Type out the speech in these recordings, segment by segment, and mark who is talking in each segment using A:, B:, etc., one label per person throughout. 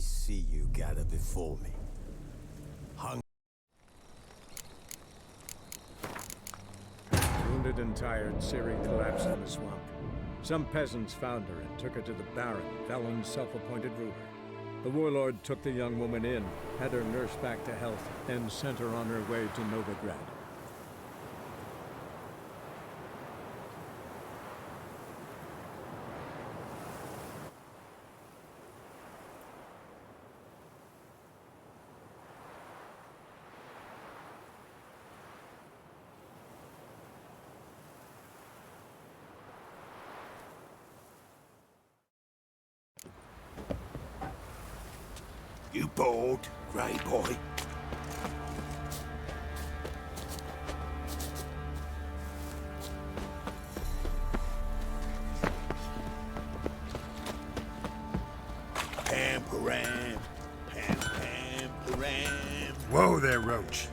A: see you gather before me.
B: Wounded and tired, Ciri collapsed in the swamp. Some peasants found her and took her to the Baron, Valen's self-appointed ruler. The warlord took the young woman in, had her nursed back to health, and sent her on her way to Novigrad.
A: You bored, Grey Boy? Pam-param, pam-pam-param.
C: Whoa there, Roach.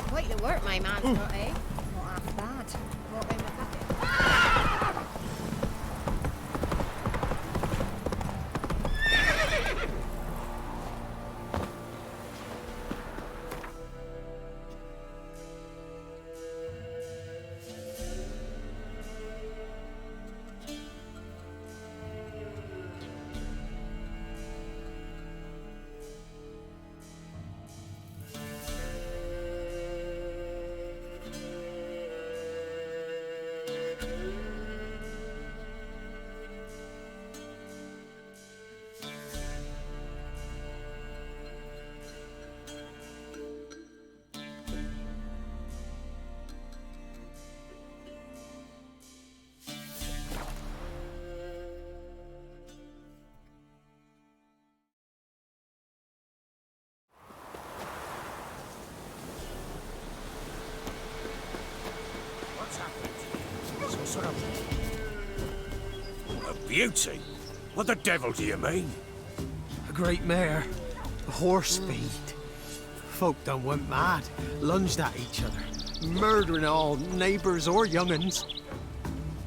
D: Quite the work my man's got, eh? Not half bad. What in the bucket?
A: A beauty? What the devil do you mean?
E: A great mare. Horse speed. Folk done went mad. Lunged at each other. Murdering all neighbors or young'uns.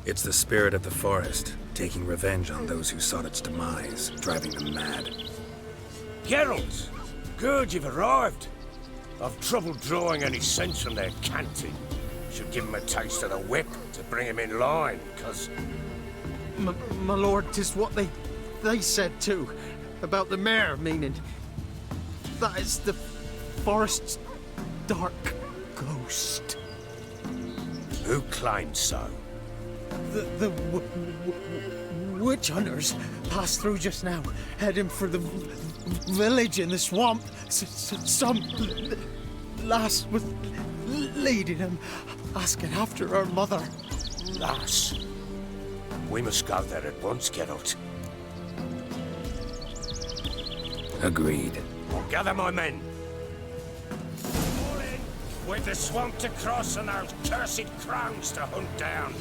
C: It's the spirit of the forest, taking revenge on those who sought its demise, driving them mad.
A: Geralt! Good, you've arrived. I've trouble drawing any sense from their canting. Should give him a taste of the whip to bring him in line, cause...
E: My lord, 'tis what they said too. About the mare, meaning... that is the forest's dark ghost.
A: Who claims so?
E: The witch hunters passed through just now, heading for the village in the swamp. Some lass was leading them, asking after her mother.
A: Lass. We must go there at once, Geralt.
C: Agreed.
A: I'll gather my men. All in, with the swamp to cross and those cursed crows to hunt down.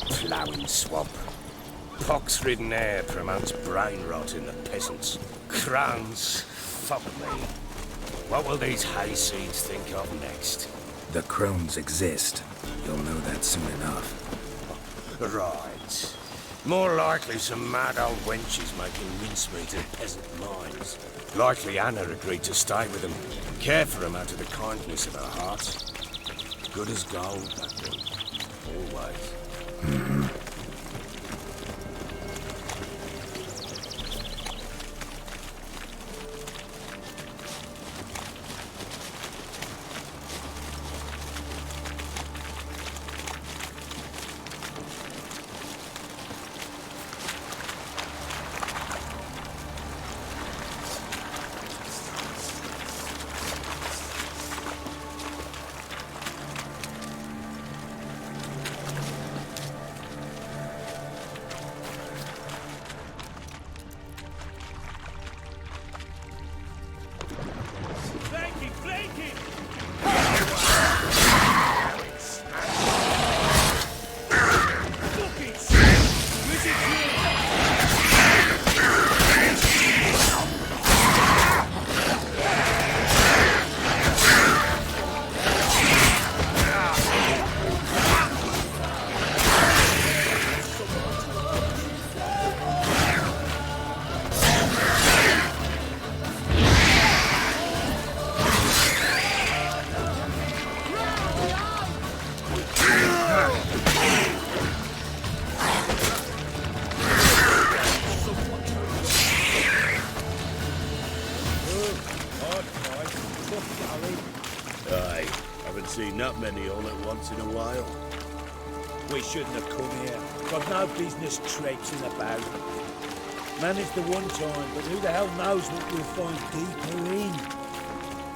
A: Ploughing swamp. Pox-ridden air promotes brain rot in the peasants. Crowns, fuck me. What will these hayseeds think of next?
C: The crones exist. You'll know that soon enough.
A: Right. More likely some mad old wenches making mincemeat of peasant minds. Likely Anna agreed to stay with them, care for them out of the kindness of her heart. Good as gold, that one. always.
F: Aye, haven't seen that many all at once in a while.
G: We shouldn't have come here. Got no business traipsing about. Managed the one time, but who the hell knows what we'll find deeper in?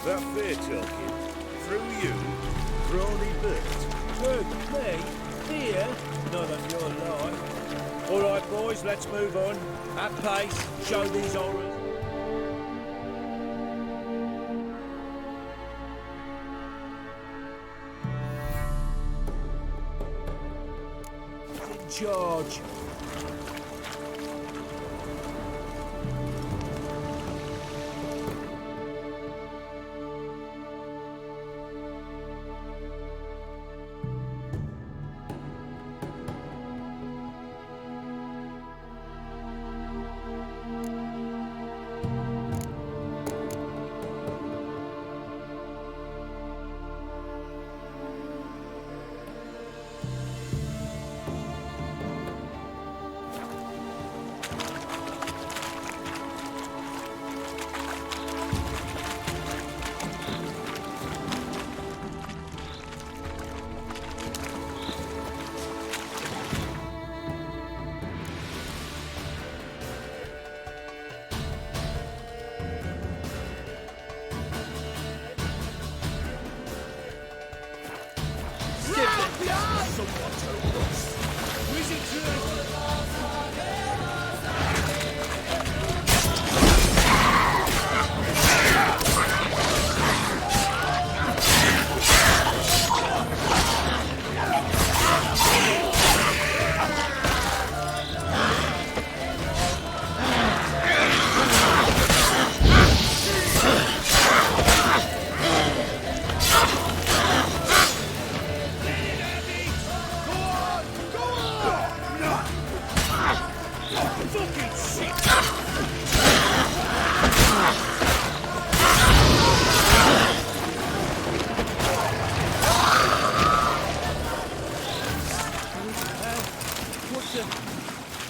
F: That fair talking. Through you, Brawny Burt.
G: Through me? Fear? Not on your life. All right, boys, let's move on. At pace, show these horrors. In charge.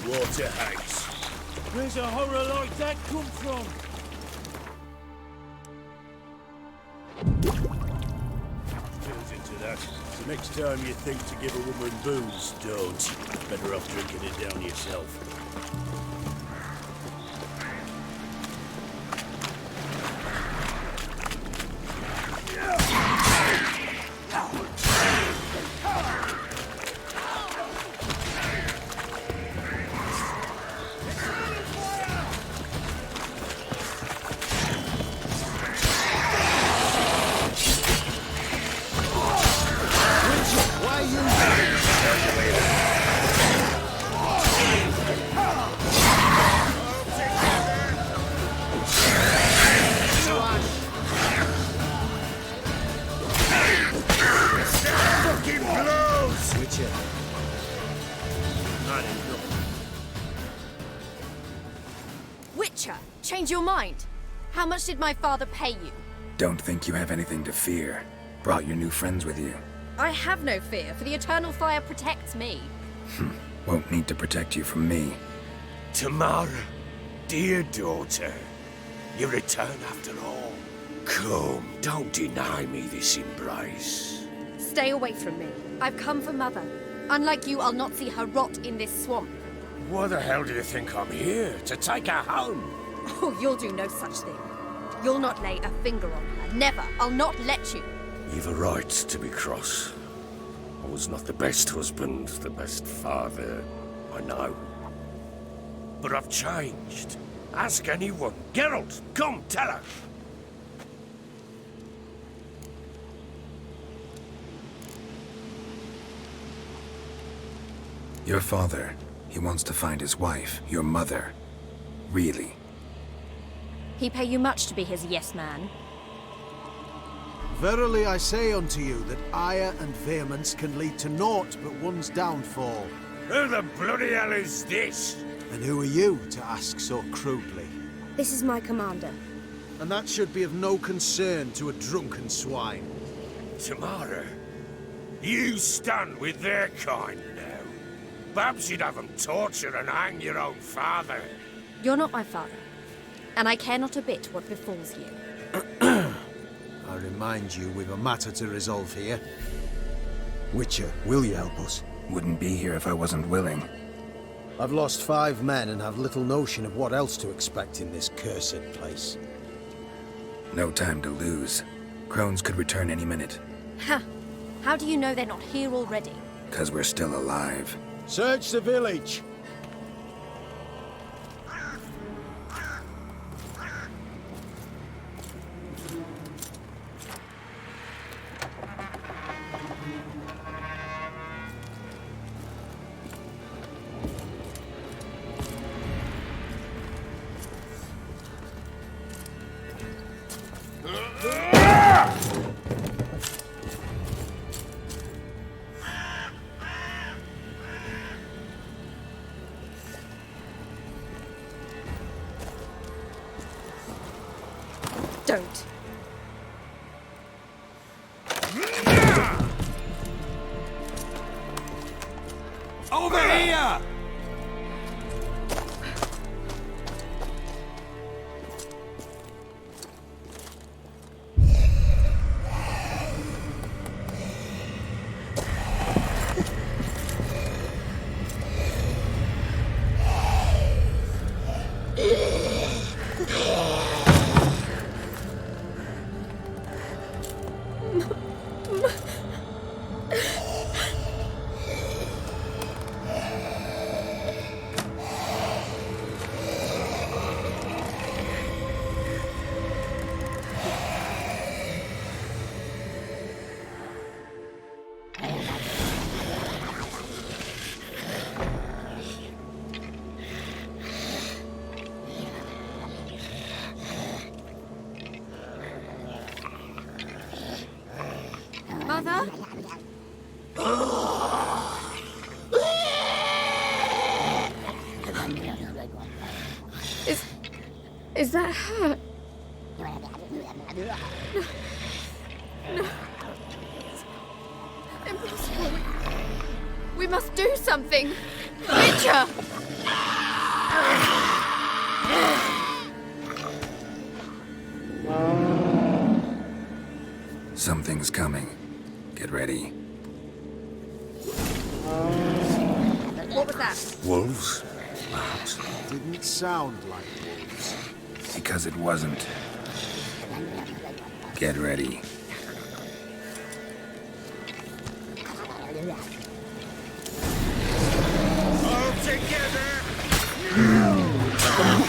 F: Waterhouse.
G: Where's a horror like that come from?
F: Turns into that. So next time you think to give a woman booze, don't. Better off drinking it down yourself.
D: Witcher, change your mind. How much did my father pay you?
C: Don't think you have anything to fear. Brought your new friends with you.
H: I have no fear, for the eternal fire protects me.
C: Won't need to protect you from me.
A: Tamara, dear daughter, you return after all. Come, don't deny me this embrace.
H: Stay away from me. I've come for Mother. Unlike you, I'll not see her rot in this swamp.
A: Why the hell do you think I'm here? To take her home?
H: Oh, you'll do no such thing. You'll not lay a finger on her. Never. I'll not let you.
A: You've a right to be cross. I was not the best husband, the best father, I know. But I've changed. Ask anyone. Geralt, come, tell her.
C: Your father, he wants to find his wife, your mother. Really?
H: He pay you much to be his yes man.
E: Verily I say unto you that ire and vehemence can lead to naught but one's downfall.
A: Who the bloody hell is this?
E: And who are you to ask so crudely?
H: This is my commander.
E: And that should be of no concern to a drunken swine.
A: Tamara, you stand with their kind now. Perhaps you'd have them torture and hang your own father.
H: You're not my father, and I care not a bit what befalls you.
E: I remind you we've a matter to resolve here. Witcher, will you help us?
C: Wouldn't be here if I wasn't willing.
E: I've lost 5 men and have little notion of what else to expect in this cursed place.
C: No time to lose. Crones could return any minute.
H: Ha! How do you know they're not here already?
C: 'Cause we're still alive.
E: Search the village!
H: Don't.
A: Over here!
H: Mother? Is that her? No. Impossible. We must do something. Witcher!
C: Something's coming. Get ready.
H: What was that?
A: Wolves? Perhaps.
E: Didn't sound like wolves.
C: Because it wasn't. Get ready.
A: All together!
I: Come on.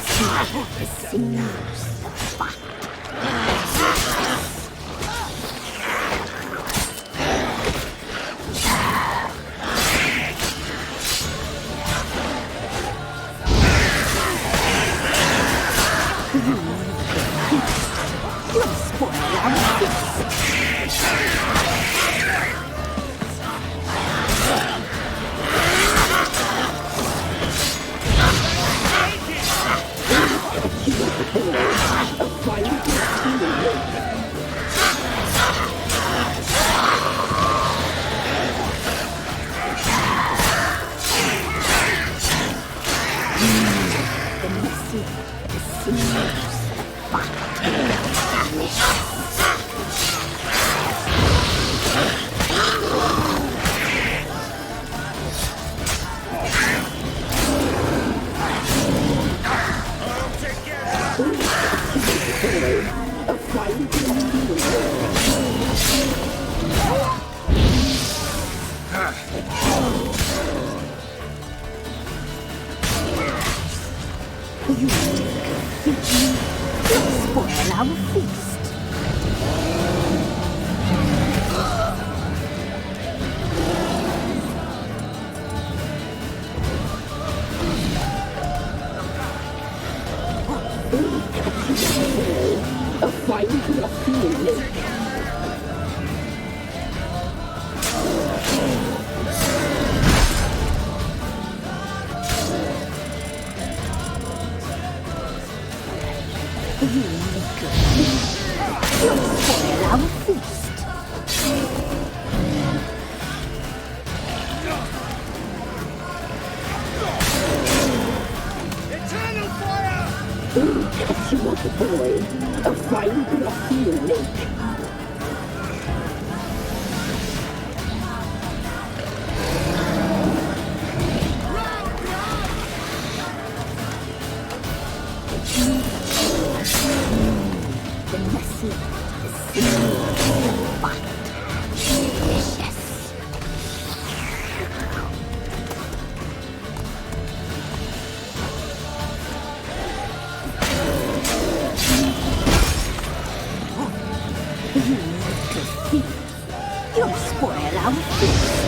I: You'll spoil our feast.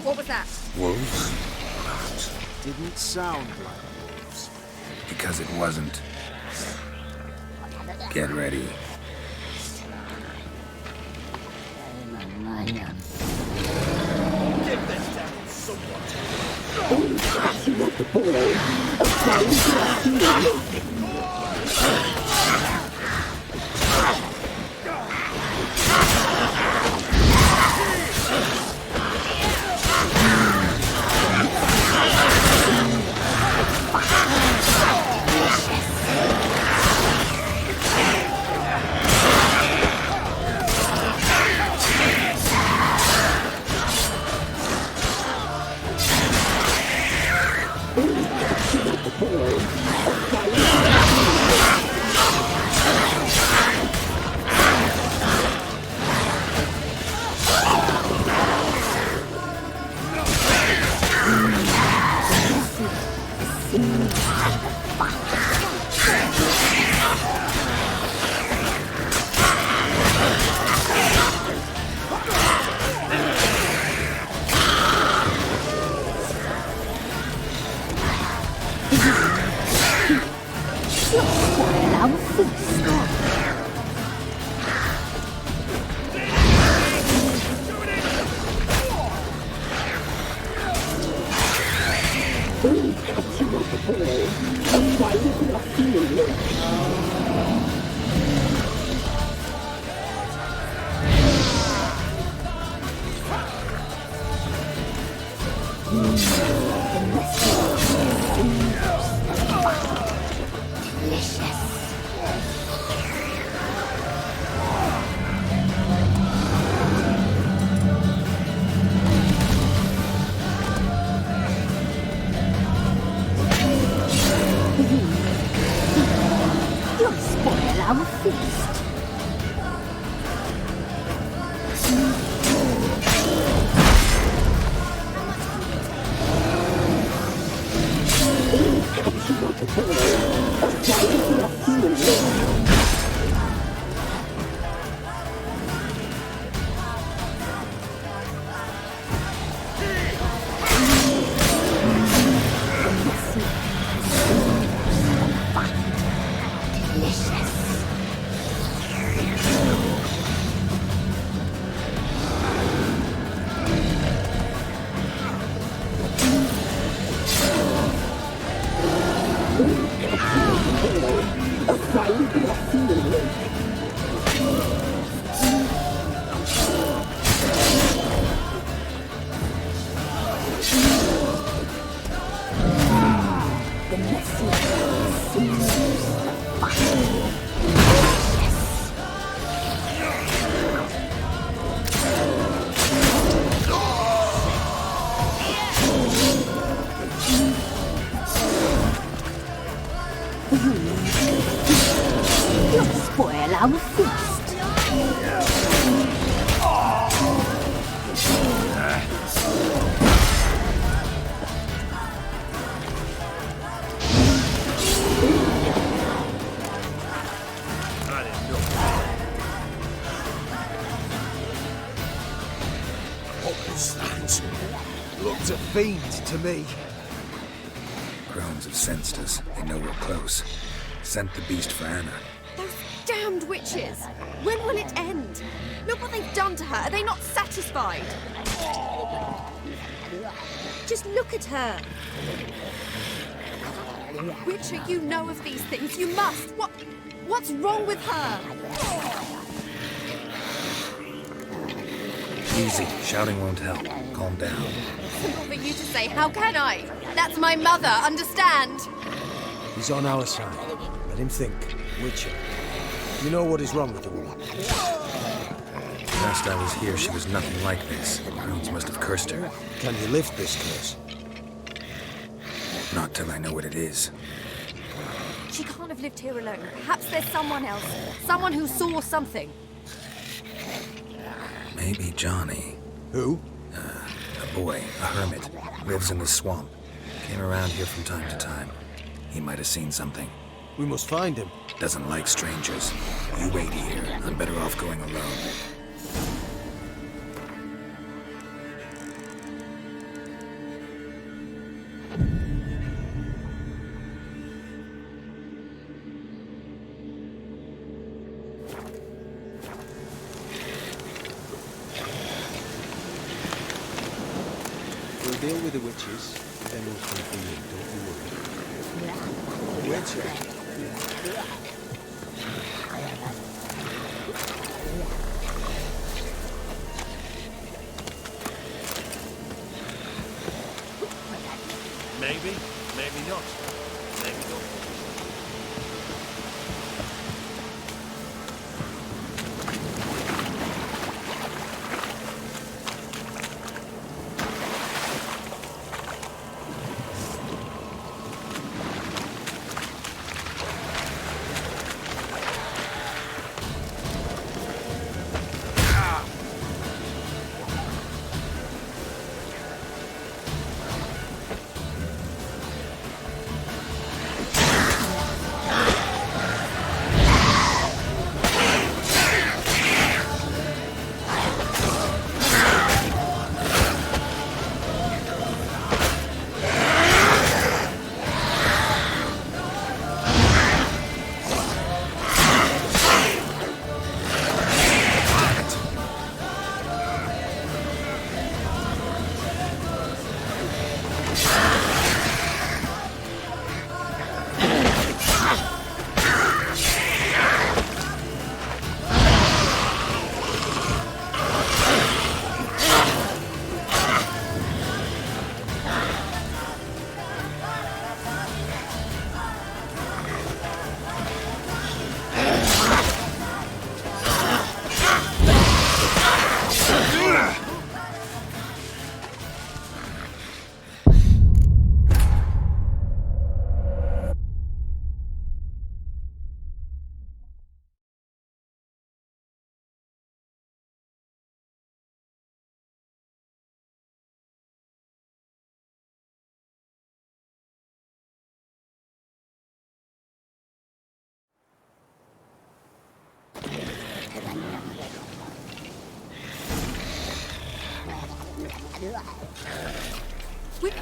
H: What was that?
C: Wolves?
E: Didn't sound like wolves.
C: Because it wasn't. Get ready.
F: Give this devil somewhat.
E: Looked a fiend to me.
C: Crones have sensed us. They know we're close. Sent the beast for Anna.
H: Those damned witches! When will it end? Look what they've done to her. Are they not satisfied? Just look at her. Witcher, you know of these things. You must. What's wrong with her?
C: Easy. Shouting won't help. Calm down.
H: Simple for you to say. How can I? That's my mother. Understand?
F: He's on our side. Let him think. Witcher, you know what is wrong with the woman?
C: Last I was here, she was nothing like this. Crones must have cursed her.
F: Can you lift this curse?
C: Not till I know what it is.
H: She can't have lived here alone. Perhaps there's someone else. Someone who saw something.
C: Maybe Johnny.
F: Who?
C: A boy, a hermit. Lives in the swamp. Came around here from time to time. He might have seen something.
F: We must find him.
C: Doesn't like strangers. You wait here. I'm better off going alone.
F: We'll deal with the witches, then we'll come for you, don't you worry. Witcher.
G: Maybe, maybe not. Maybe not.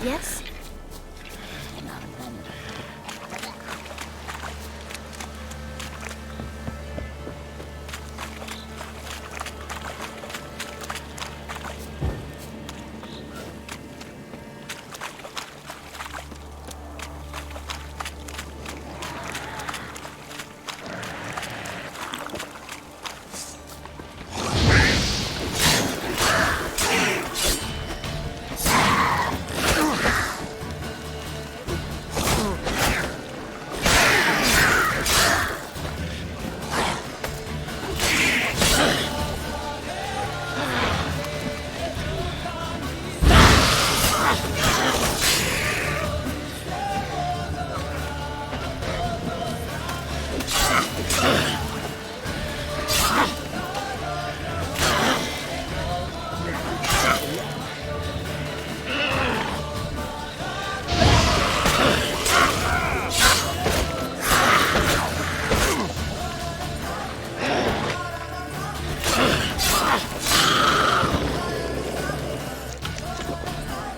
H: Yes?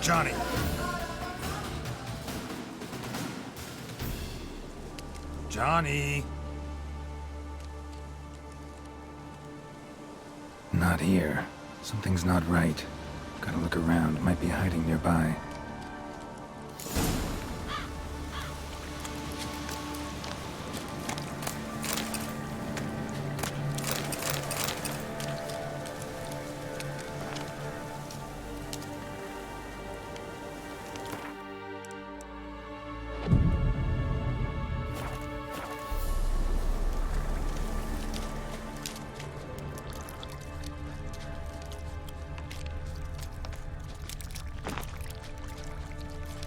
C: Johnny! Johnny! Not here. Something's not right. Gotta look around. Might be hiding nearby.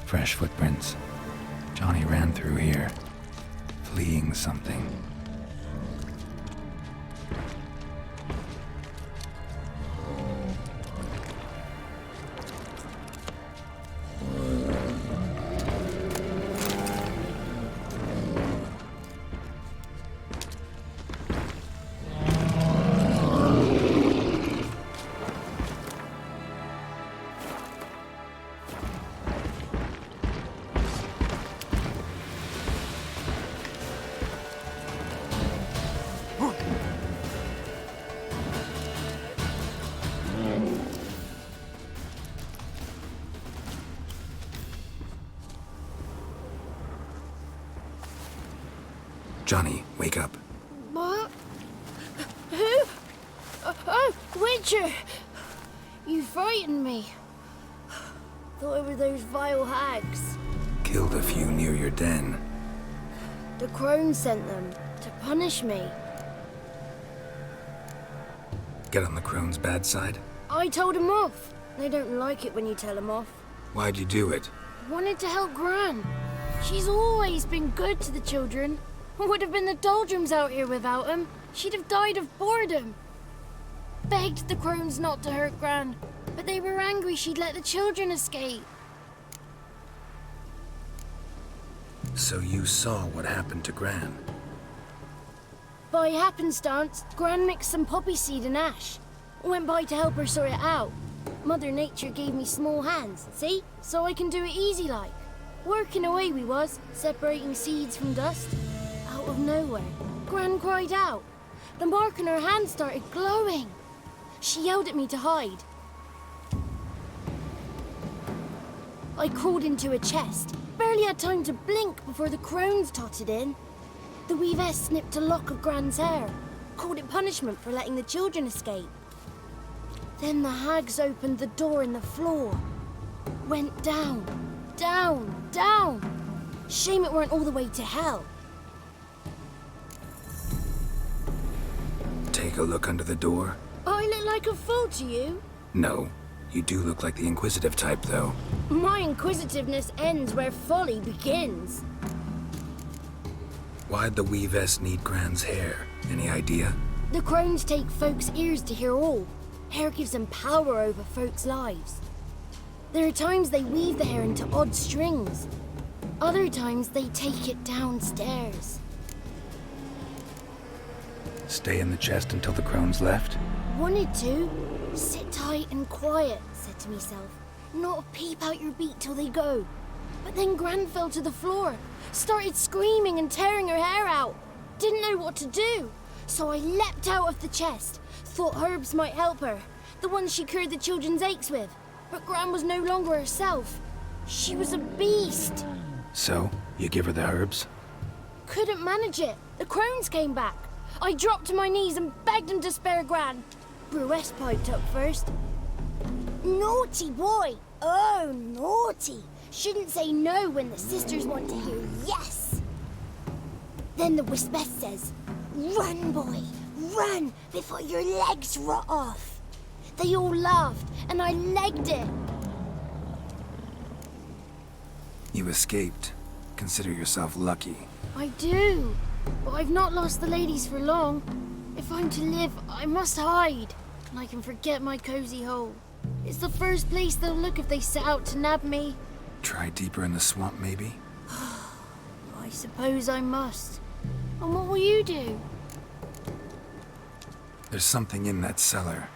C: Fresh footprints. Johnny ran through here, fleeing something. Johnny, wake up.
J: What? Who? Oh, Witcher! You frightened me. Thought it were those vile hags.
C: Killed a few near your den.
J: The crone sent them to punish me.
C: Get on the crone's bad side?
J: I told them off. They don't like it when you tell them off.
C: Why'd you do it?
J: Wanted to help Gran. She's always been good to the children. Would have been the doldrums out here without him. She'd have died of boredom. Begged the crones not to hurt Gran, but they were angry she'd let the children escape.
C: So you saw what happened to Gran?
J: By happenstance, Gran mixed some poppy seed and ash. Went by to help her sort it out. Mother Nature gave me small hands, see? So I can do it easy like. Working away we was, separating seeds from dust. Out of nowhere, Gran cried out. The mark on her hand started glowing. She yelled at me to hide. I crawled into a chest. Barely had time to blink before the crones totted in. The weavess snipped a lock of Gran's hair. Called it punishment for letting the children escape. Then the hags opened the door in the floor. Went down, down, down. Shame it weren't all the way to hell.
C: Take a look under the door?
J: I look like a fool to you?
C: No. You do look like the inquisitive type, though.
J: My inquisitiveness ends where folly begins.
C: Why'd the weavess need Gran's hair? Any idea?
J: The crones take folks' ears to hear all. Hair gives them power over folks' lives. There are times they weave the hair into odd strings. Other times they take it downstairs.
C: Stay in the chest until the crones left?
J: Wanted to. Sit tight and quiet, said to myself. Not a peep out your beat till they go. But then Gran fell to the floor. Started screaming and tearing her hair out. Didn't know what to do. So I leapt out of the chest. Thought herbs might help her. The ones she cured the children's aches with. But Gran was no longer herself. She was a beast.
C: So, you give her the herbs?
J: Couldn't manage it. The crones came back. I dropped to my knees and begged him to spare Gran. Bruess piped up first. Naughty boy! Oh, naughty! Shouldn't say no when the sisters want to hear yes. Then the Wispeth says, run, boy, run before your legs rot off. They all laughed and I legged it.
C: You escaped. Consider yourself lucky.
J: I do, but I've not lost the ladies for long. If I'm to live, I must hide, and I can forget my cozy hole. It's the first place they'll look if they set out to nab me.
C: Try deeper in the swamp, maybe?
J: I suppose I must. And what will you do?
C: There's something in that cellar.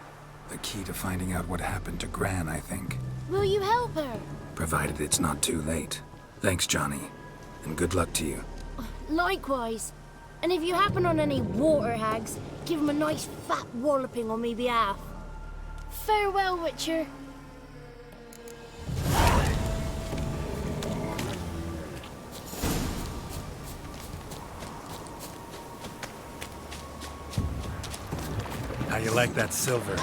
C: The key to finding out what happened to Gran, I think.
J: Will you help her?
C: Provided it's not too late. Thanks, Johnny. And good luck to you.
J: Likewise. And if you happen on any water hags, give them a nice fat walloping on me behalf. Farewell, Witcher.
C: like that silver.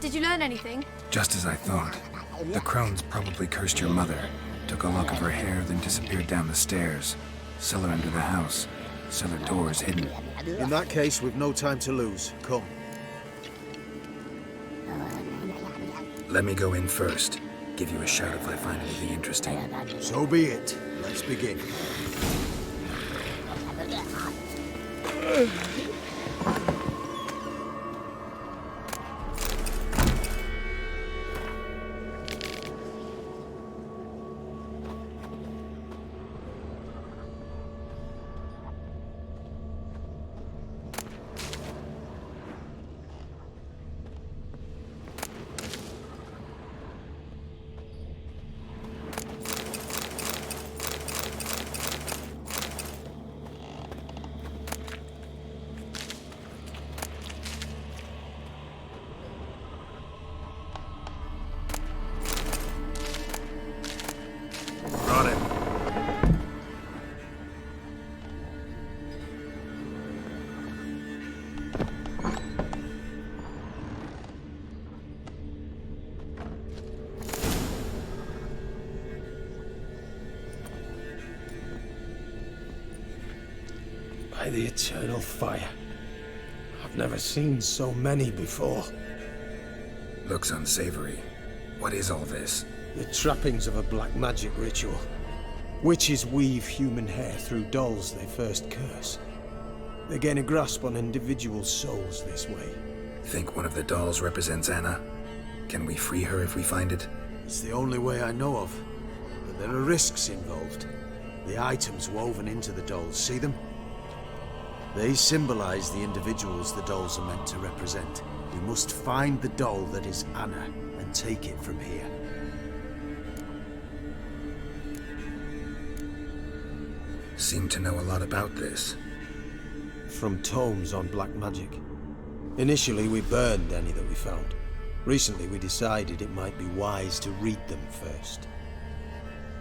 H: Did you learn anything?
C: Just as I thought. The crones probably cursed your mother, took a lock of her hair, then disappeared down the stairs. Cellar under the house. Cellar doors hidden.
E: In that case, we've no time to lose. Come.
C: Let me go in first. Give you a shout if I find anything interesting.
E: So be it. Let's begin.
C: Brought it.
A: By the eternal fire. I've never seen so many before.
C: Looks unsavory. What is all this?
A: The trappings of a black magic ritual. Witches weave human hair through dolls they first curse. They gain a grasp on individual souls this way.
C: Think one of the dolls represents Anna? Can we free her if we find it?
E: It's the only way I know of. But there are risks involved. The items woven into the dolls, see them? They symbolize the individuals the dolls are meant to represent. We must find the doll that is Anna and take it from here.
C: Seem to know a lot about this.
A: From tomes on black magic. Initially, we burned any that we found. Recently, we decided it might be wise to read them first.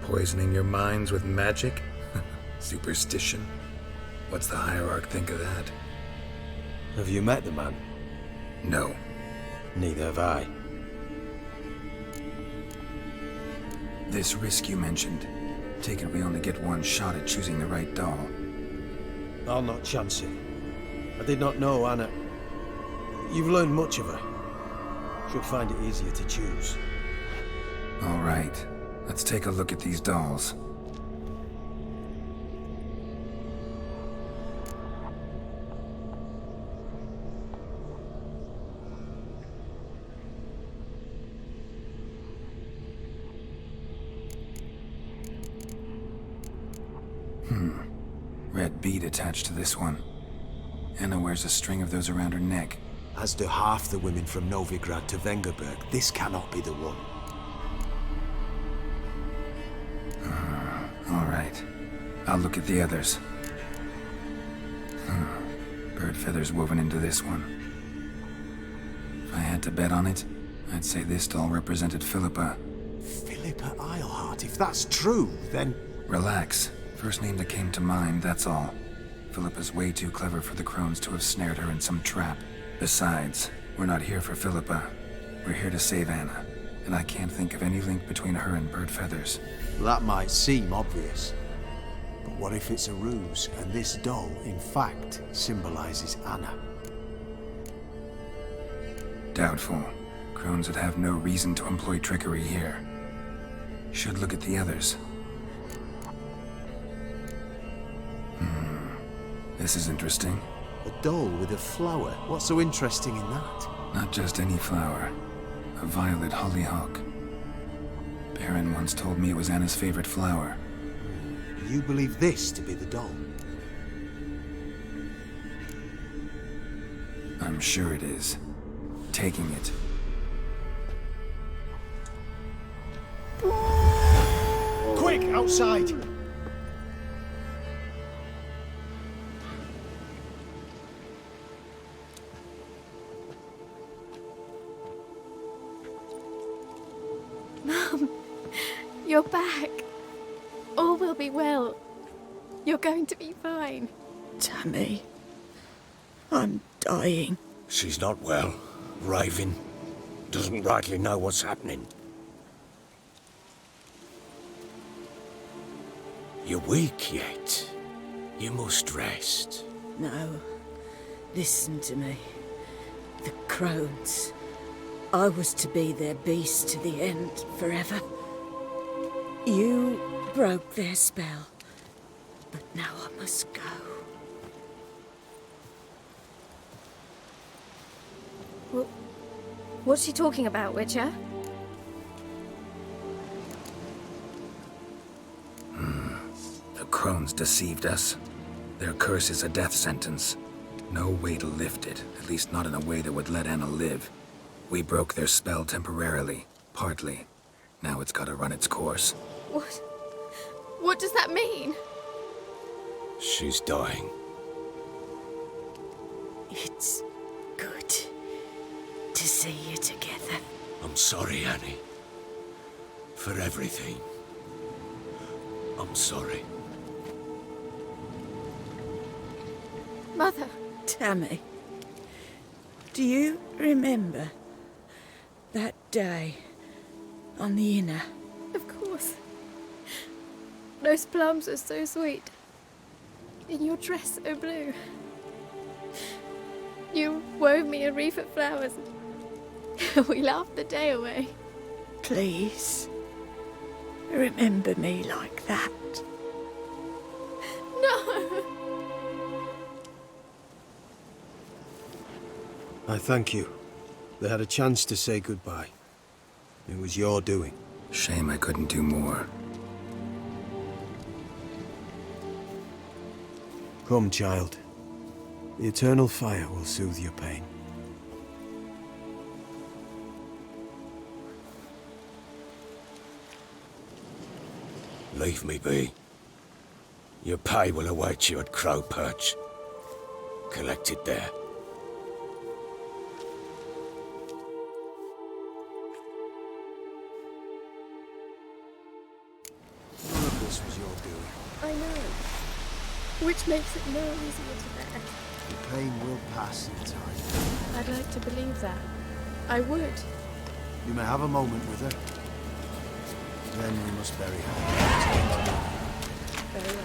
C: Poisoning your minds with magic? Superstition? What's the Hierarch think of that?
A: Have you met the man?
C: No.
A: Neither have I.
C: This risk you mentioned. Take it we only get one shot at choosing the right doll.
A: I'll not chance it. I did not know Anna. You've learned much of her. Should find it easier to choose.
C: All right. Let's take a look at these dolls. Red bead attached to this one. Anna wears a string of those around her neck.
E: As do half the women from Novigrad to Vengerberg. This cannot be the one.
C: All right. I'll look at the others. Bird feathers woven into this one. If I had to bet on it, I'd say this doll represented Philippa.
E: Philippa Eilhart, if that's true, then...
C: Relax. First name that came to mind, that's all. Philippa's way too clever for the crones to have snared her in some trap. Besides, we're not here for Philippa. We're here to save Anna. And I can't think of any link between her and Bird Feathers.
E: That might seem obvious. But what if it's a ruse, and this doll, in fact, symbolizes Anna?
C: Doubtful. Crones would have no reason to employ trickery here. Should look at the others. This is interesting.
E: A doll with a flower? What's so interesting in that?
C: Not just any flower. A violet hollyhock. Baron once told me it was Anna's favorite flower.
E: You believe this to be the doll?
C: I'm sure it is. Taking it.
E: Quick, outside!
K: Mum, you're back. All will be well. You're going to be fine.
I: Tammy, I'm dying.
A: She's not well. Raving. Doesn't rightly know what's happening. You're weak yet. You must rest.
I: No, listen to me. The crones. I was to be their beast to the end, forever. You broke their spell, but now I must go.
K: What's she talking about, Witcher?
C: The crones deceived us. Their curse is a death sentence. No way to lift it, at least not in a way that would let Anna live. We broke their spell temporarily, partly. Now it's gotta run its course.
K: What? What does that mean?
A: She's dying.
I: It's good to see you together.
A: I'm sorry, Annie. For everything. I'm sorry.
K: Mother.
I: Tammy, do you remember that day on the Inner?
K: Of course. Those plums are so sweet. In your dress so blue. You wove me a wreath of flowers. We laughed the day away.
I: Please, remember me like that.
K: No!
E: I thank you. They had a chance to say goodbye. It was your doing.
C: Shame I couldn't do more.
E: Come, child. The eternal fire will soothe your pain.
A: Leave me be. Your pay will await you at Crow Perch. Collect it there.
E: None of this was your doing.
K: I know. Which makes it no easier to bear.
E: The pain will pass in time.
K: I'd like to believe that. I would.
E: You may have a moment with her. Then we must bury her.
K: Very well.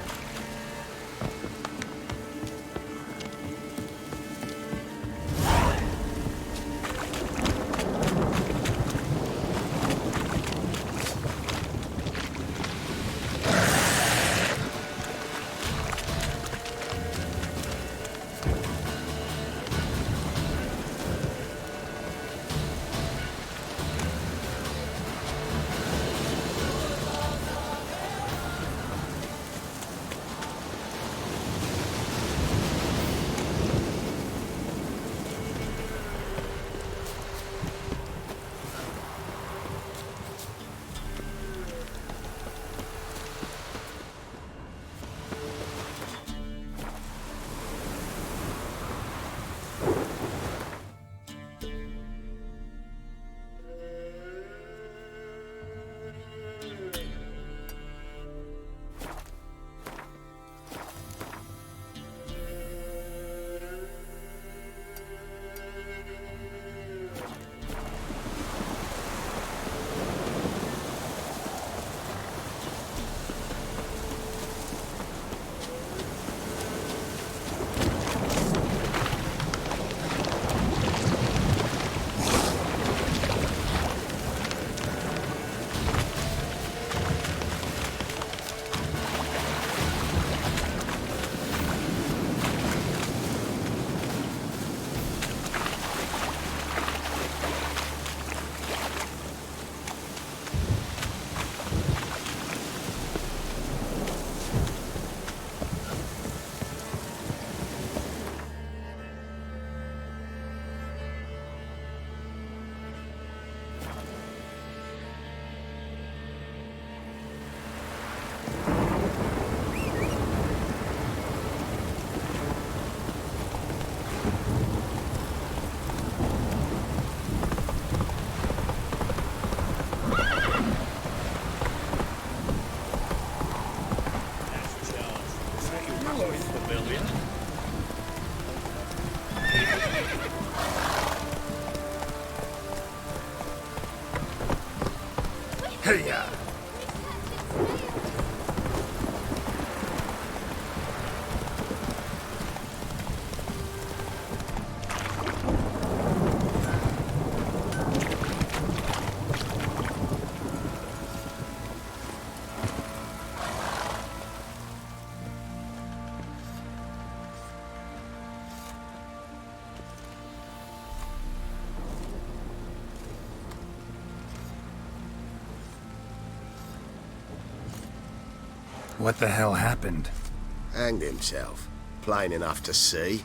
F: Hey-ya!
C: What the hell happened?
A: Hanged himself. Plain enough to see.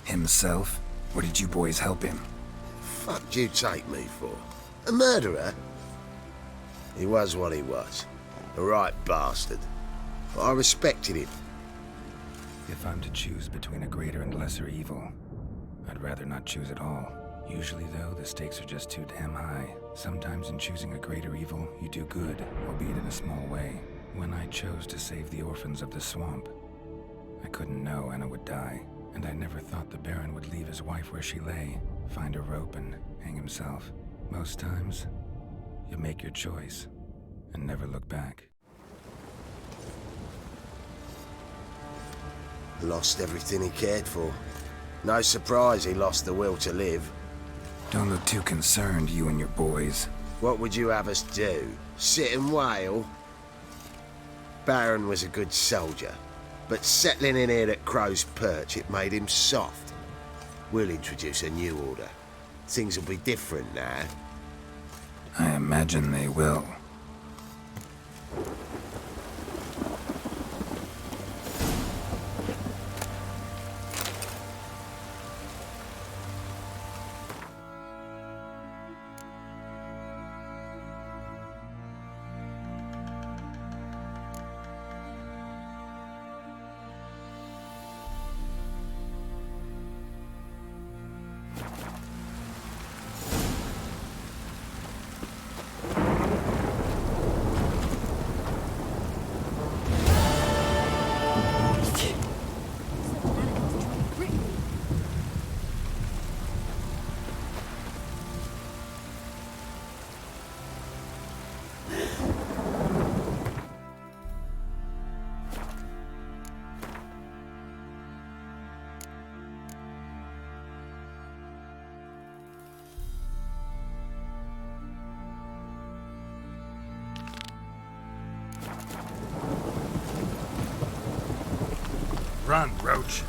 C: Himself? Or did you boys help him?
A: Fuck do you take me for? A murderer? He was what he was. A right bastard. But I respected him.
C: If I'm to choose between a greater and lesser evil, I'd rather not choose at all. Usually, though, the stakes are just too damn high. Sometimes in choosing a greater evil, you do good, albeit in a small way. When I chose to save the orphans of the swamp, I couldn't know Anna would die, and I never thought the Baron would leave his wife where she lay, find a rope and hang himself. Most times, you make your choice and never look back.
A: Lost everything he cared for. No surprise he lost the will to live.
C: Don't look too concerned, you and your boys.
A: What would you have us do? Sit and wail? Baron was a good soldier, but settling in here at Crow's Perch, it made him soft. We'll introduce a new order. Things will be different now.
C: I imagine they will.
F: Run, Roach.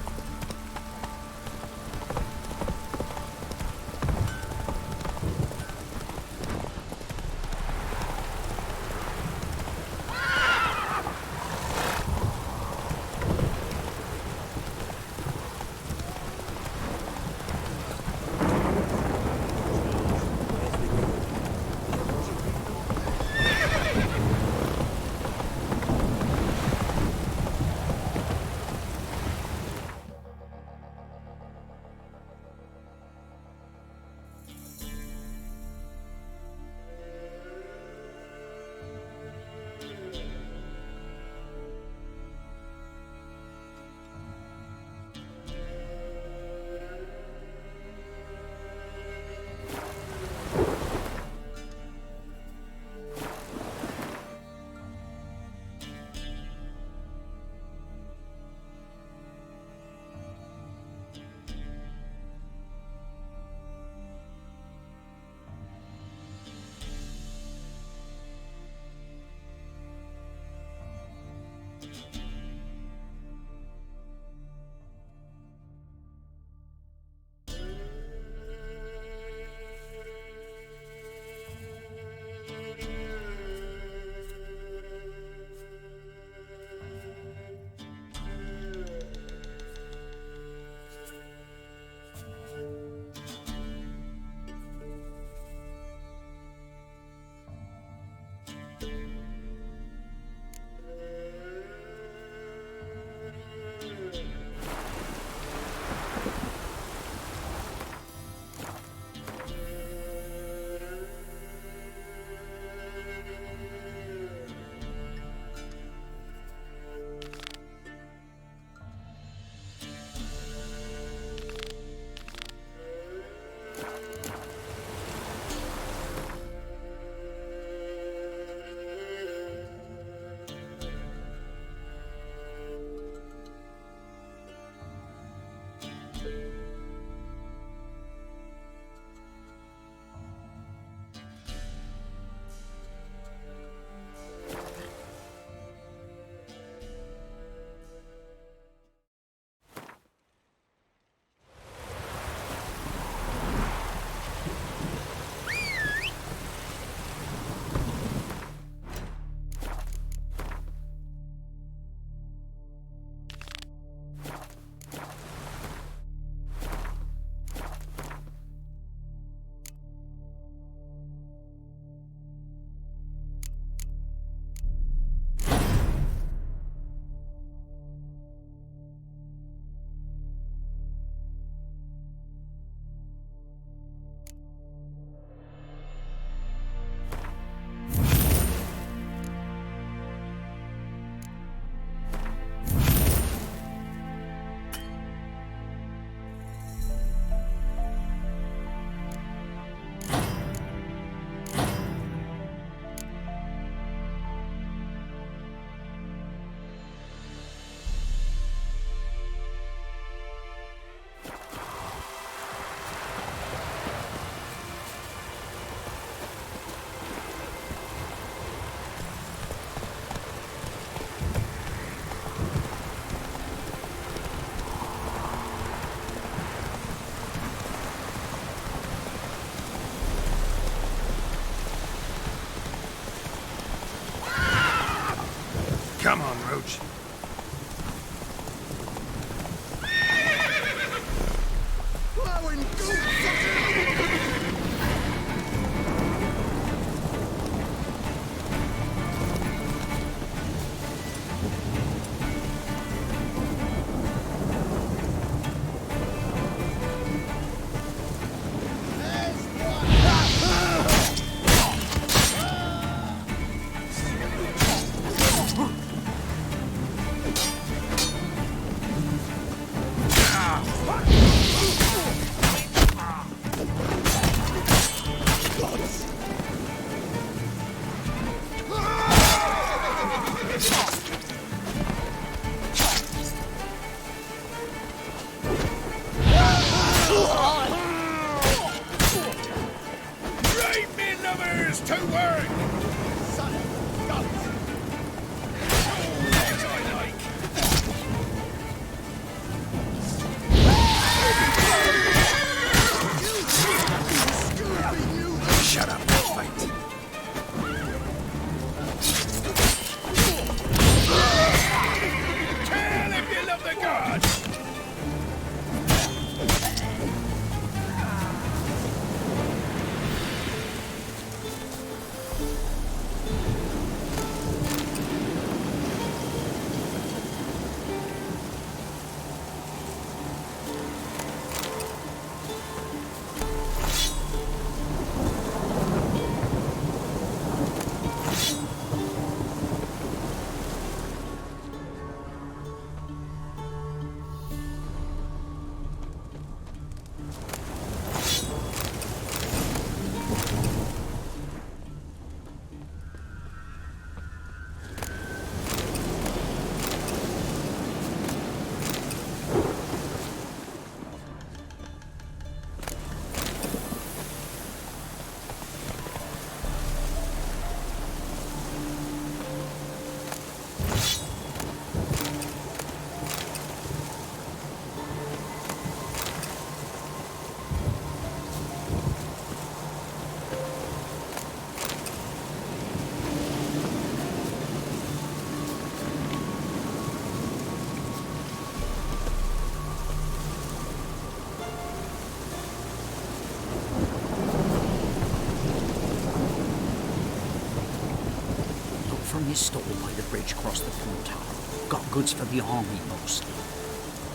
L: your stall by the bridge across the Fontaine. Got goods for the army mostly.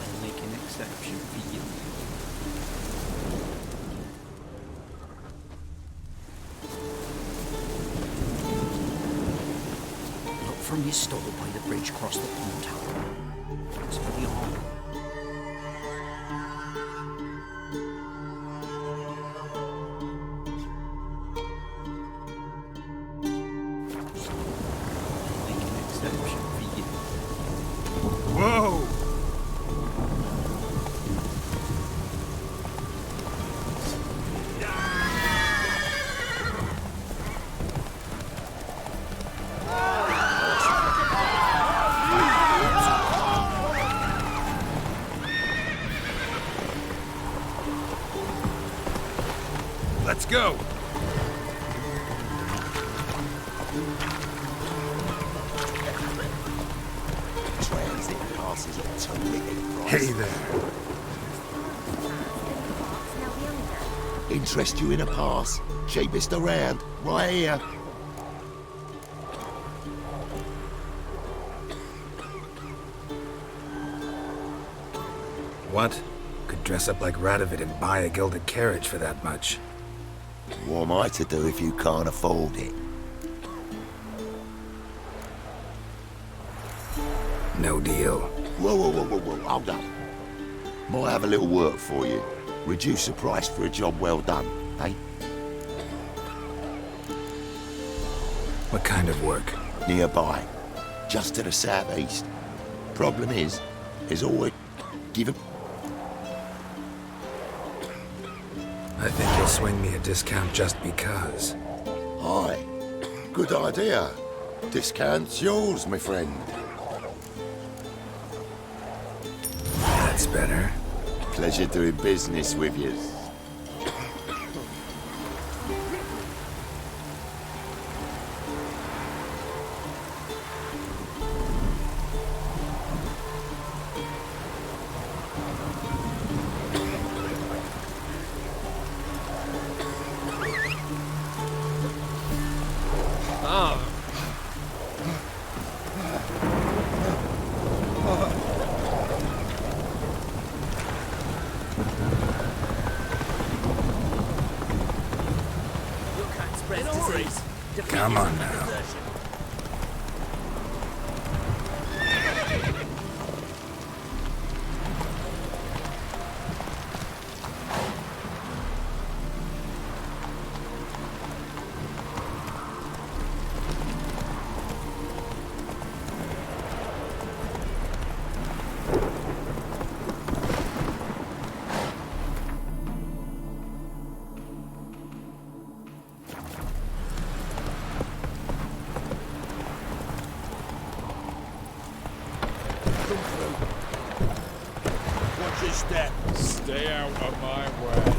L: I'll make an exception for you. Look from your stall by the bridge across the Fontaine. Goods for the army.
A: Whoa! Let's go! Hey there.
M: Interest you in a pass? Cheapest around, right here.
C: What? Could dress up like Radovid and buy a gilded carriage for that much.
M: What am I to do if you can't afford it?
C: No deal.
M: Whoa, hold up. Might have a little work for you. Reduce the price for a job well done, eh?
C: What kind of work?
M: Nearby. Just to the southeast. Problem is, there's always... Given...
C: I think you'll swing me a discount just because.
M: Aye. Good idea. Discount's yours, my friend.
C: That's better.
M: Pleasure doing business with you.
C: Come on now.
F: Watch your step.
N: Stay out of my way.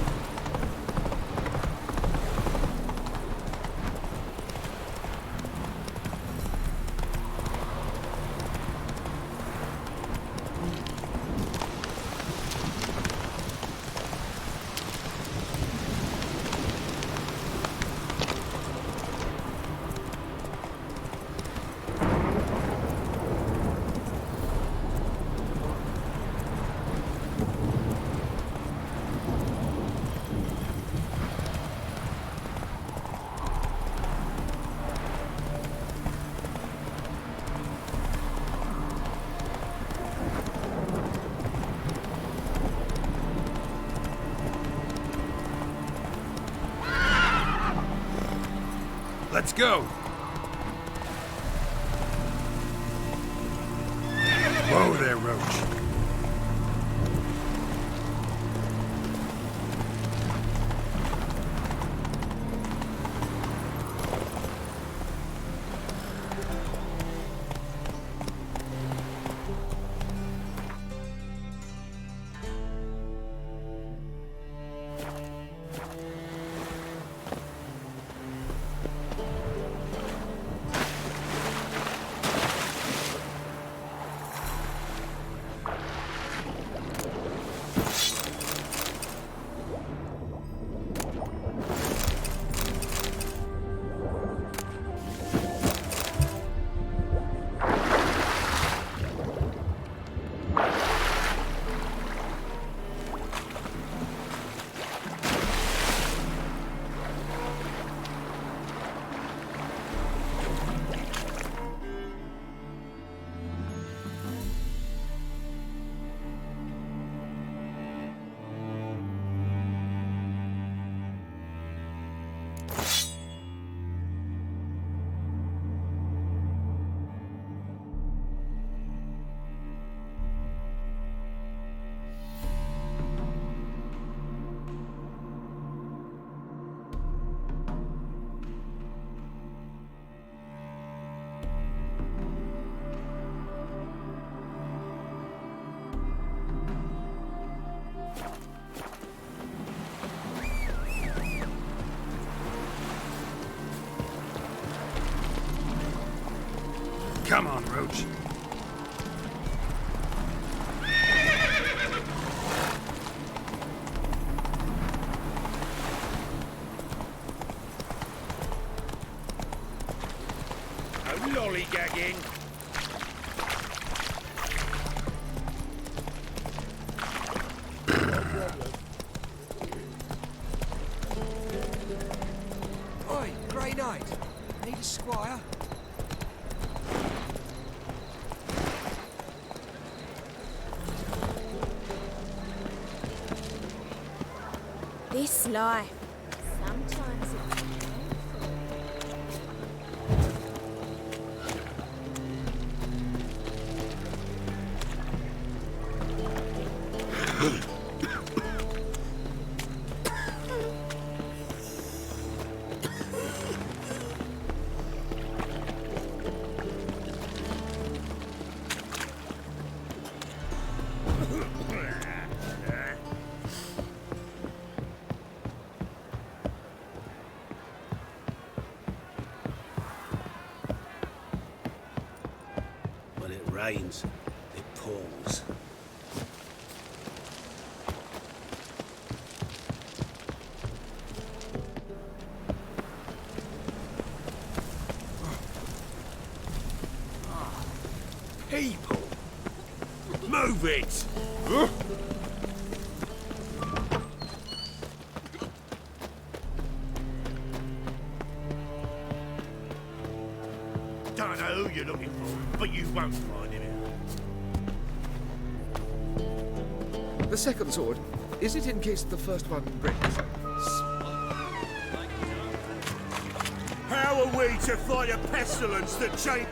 A: Let's go! Whoa there, Roach.
C: Come on, Roach.
F: No lollygagging.
O: Oi, Grey Knight. Need a squire?
H: This life. Sometimes it's
F: When it rains, it pours. People! Move it! Don't know who you're looking for, but you won't find him here.
O: The second sword. Is it in case the first one breaks?
F: How are we to fight a pestilence that changes?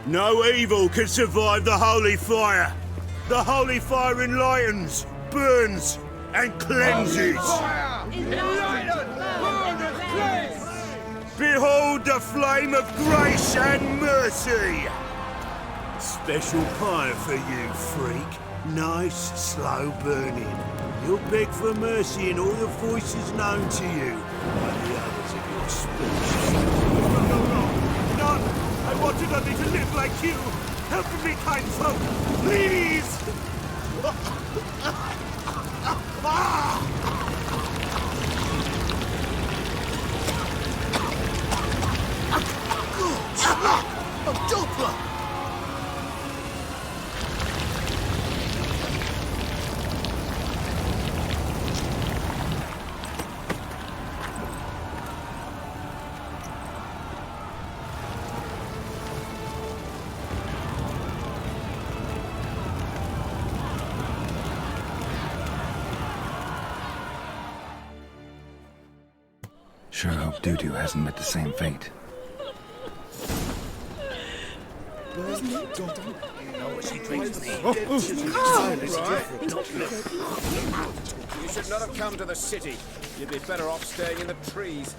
F: No evil can survive the holy fire. The holy fire enlightens, burns, and cleanses. Behold the flame of grace and mercy. Special pie for you, freak. Nice, slow burning. You'll beg for mercy in all the voices known to you by the others of your species. None! I wanted only to live like you! Help me, kind folk! Please!
M: A Doppler!
C: Sure hope Dudu hasn't met the same fate.
A: You should not have come to the city. You'd be better off staying in the trees.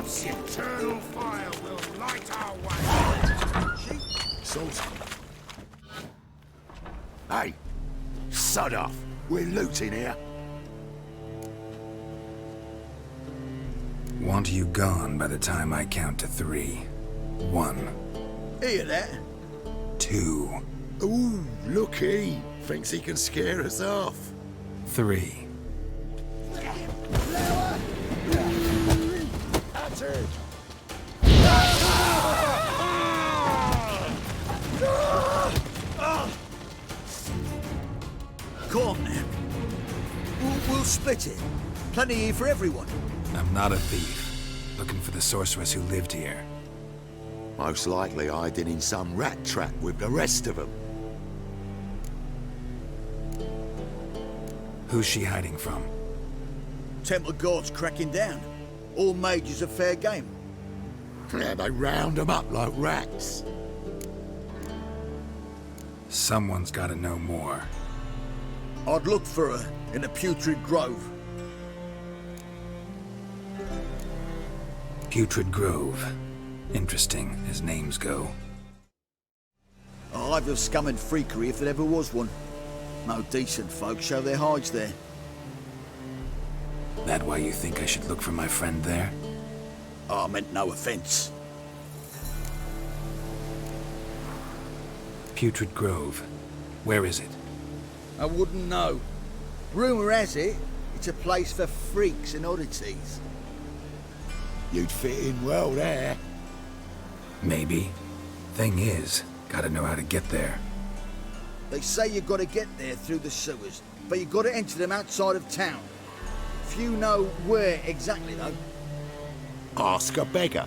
F: The eternal fire will light our way.
M: Salt. Hey, sod off. We're looting here.
C: Want you gone by the time I count to 3. 1.
E: Hear that?
C: 2.
M: Ooh, looky. Thinks he can scare us off.
C: 3.
M: That's it.
E: Come on now. We'll split it. Plenty for everyone.
C: I'm not a thief. Looking for the sorceress who lived here.
M: Most likely hiding in some rat trap with the rest of them.
C: Who's she hiding from?
E: Temple Guard's cracking down. All mages are fair game.
M: Yeah, they round 'em up like rats.
C: Someone's gotta know more.
P: I'd look for her in the Putrid Grove.
C: Putrid Grove. Interesting, as names go.
P: A hive of scum and freakery if there ever was one. No decent folk show their hides there.
C: That why you think I should look for my friend there?
P: I meant no offence.
C: Putrid Grove. Where is it?
P: I wouldn't know. Rumour has it, it's a place for freaks and oddities.
M: You'd fit in well there.
C: Maybe. Thing is, gotta know how to get there.
P: They say you've got to get there through the sewers, but you've got to enter them outside of town. Few know where exactly, though.
M: Ask a beggar.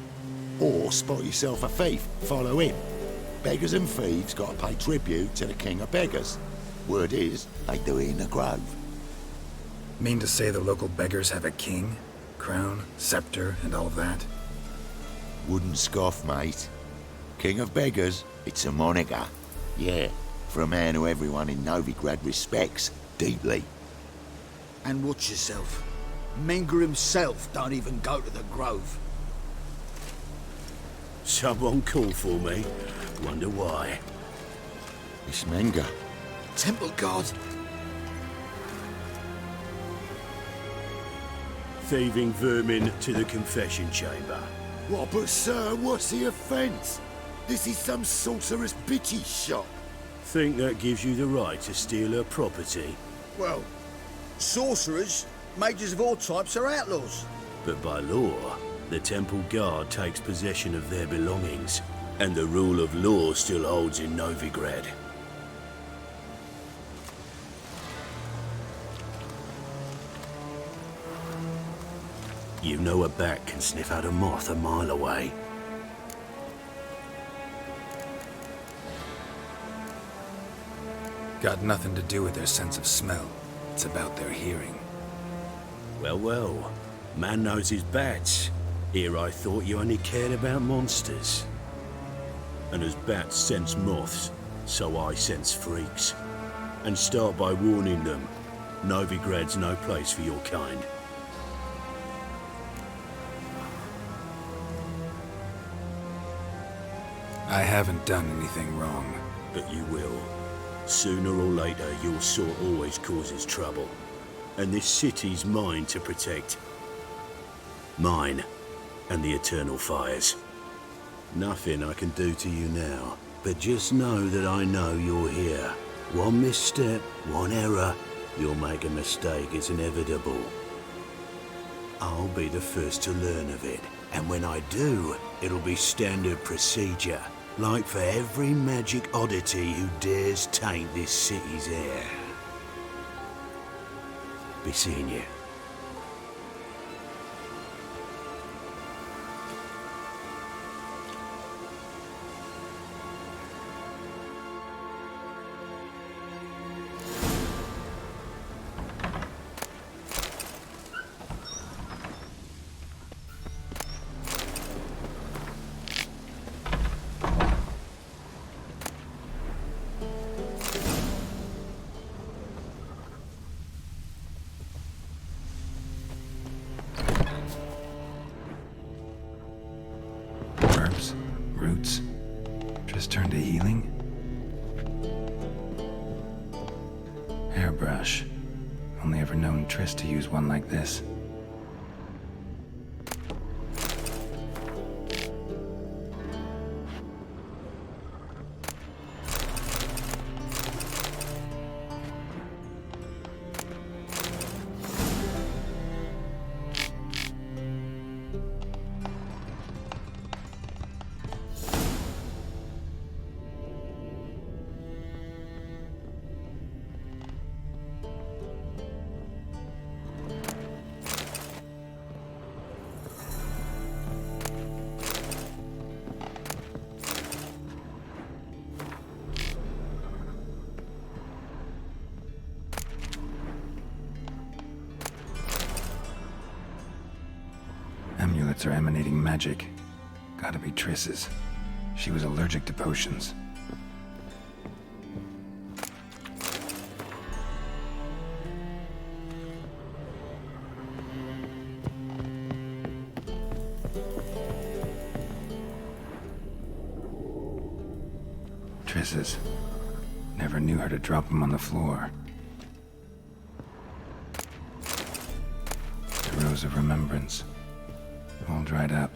M: Or spot yourself a thief, follow him. Beggars and thieves gotta pay tribute to the king of beggars. Word is, they do it in the grove.
C: Mean to say the local beggars have a king? Crown, scepter, and all of that?
M: Wouldn't scoff, mate. King of beggars, it's a moniker. Yeah, for a man who everyone in Novigrad respects deeply.
P: And watch yourself. Menger himself don't even go to the Grove.
F: Someone called for me. Wonder why.
M: It's Menger.
P: Temple Guard.
F: Thieving vermin to the confession chamber.
M: What, but sir, what's the offence? This is some sorcerer's bitchy shop.
F: Think that gives you the right to steal her property?
P: Well, sorcerers, mages of all types are outlaws.
F: But by law, the Temple Guard takes possession of their belongings, and the rule of law still holds in Novigrad. You know a bat can sniff out a moth a mile away.
C: Got nothing to do with their sense of smell. It's about their hearing.
F: Well, well. Man knows his bats. Here I thought you only cared about monsters. And as bats sense moths, so I sense freaks. And start by warning them. Novigrad's no place for your kind.
C: I haven't done anything wrong.
F: But you will. Sooner or later, your sort always causes trouble. And this city's mine to protect. Mine and the Eternal Fires. Nothing I can do to you now, but just know that I know you're here. One misstep, one error, you'll make a mistake, it's inevitable. I'll be the first to learn of it, and when I do, it'll be standard procedure, like for every magic oddity who dares taint this city's air. Be seeing you.
C: Herbs, roots, just turned to healing. Hairbrush. Only ever known Triss to use one like this. Amulets are emanating magic. Gotta be Triss's. She was allergic to potions. Triss's. Never knew her to drop them on the floor. The Rose of Remembrance. All dried up.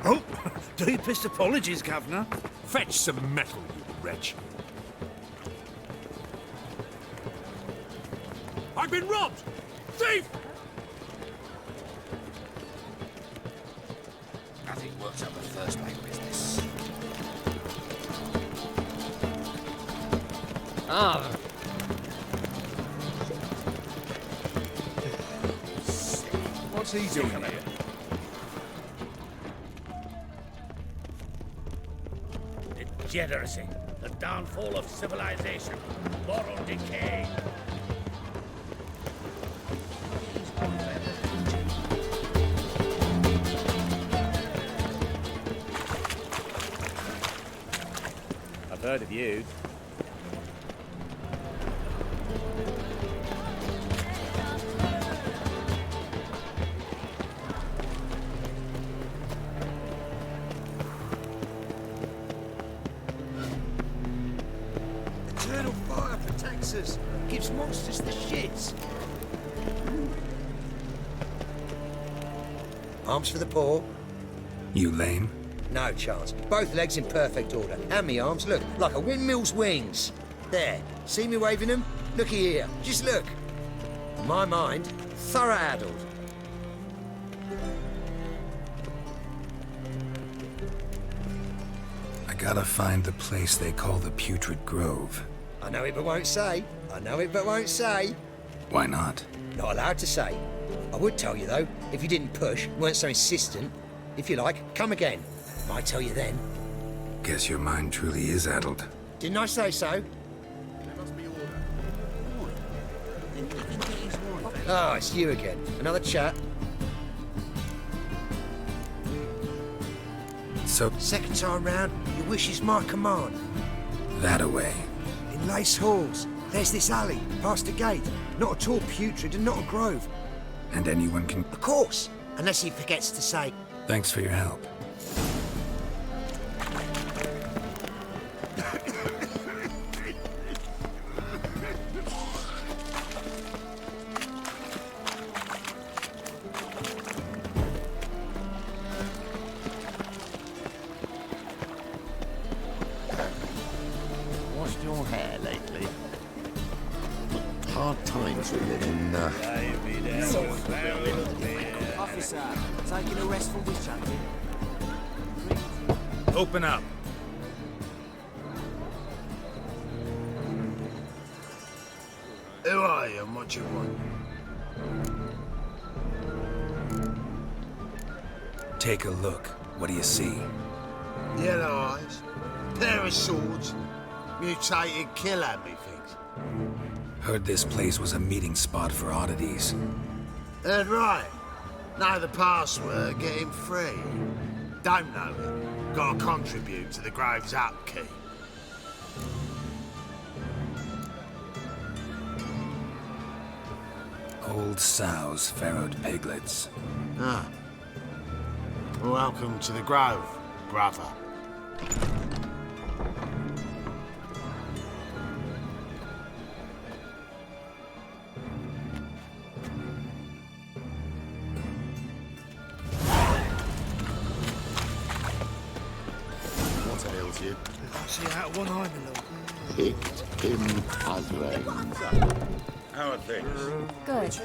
G: Oh, deepest apologies, Governor. Fetch some metal, you wretch. I've been robbed! Thief!
A: Nothing works out the first rate business.
Q: Ah.
A: What's he doing here?
G: Degeneracy, the downfall of civilization, moral decay.
R: I've heard of you.
O: Eternal fire protects us. Gives monsters the shits. Arms for the poor.
C: You lame?
O: No chance. Both legs in perfect order. And me arms, look, like a windmill's wings. There. See me waving them? Looky here. Just look. My mind, thorough addled.
C: I gotta find the place they call the Putrid Grove.
O: I know it but won't say. I know it but won't say.
C: Why not?
O: Not allowed to say. I would tell you though, if you didn't push, weren't so insistent. If you like, come again. Might tell you then.
C: Guess your mind truly is addled.
O: Didn't I say so? Oh, it's you again. Another chat.
C: So...
O: Second time round, your wish is my command.
C: That-a-way.
O: In Lace Halls, there's this alley, past the gate. Not at all putrid and not a grove.
C: And anyone can...
O: Of course, unless he forgets to say...
C: Thanks for your help.
M: Washed your hair lately? Hard times we live in.
S: Officer, taking a restful discharging.
G: Open up.
F: Who are you and what you want?
C: Take a look. What do you see?
F: Yellow eyes, pair of swords, mutated killer, methinks.
C: Heard this place was a meeting spot for oddities.
F: Heard right. Know the password, get him free. Don't know it. Gotta contribute to the Grove's upkeep.
C: Old sows farrowed piglets.
F: Ah. Welcome to the Grove, brother.
M: What ails you?
F: See out one eye, my lord.
M: Picked him as rains.
Q: How are things?
K: Good.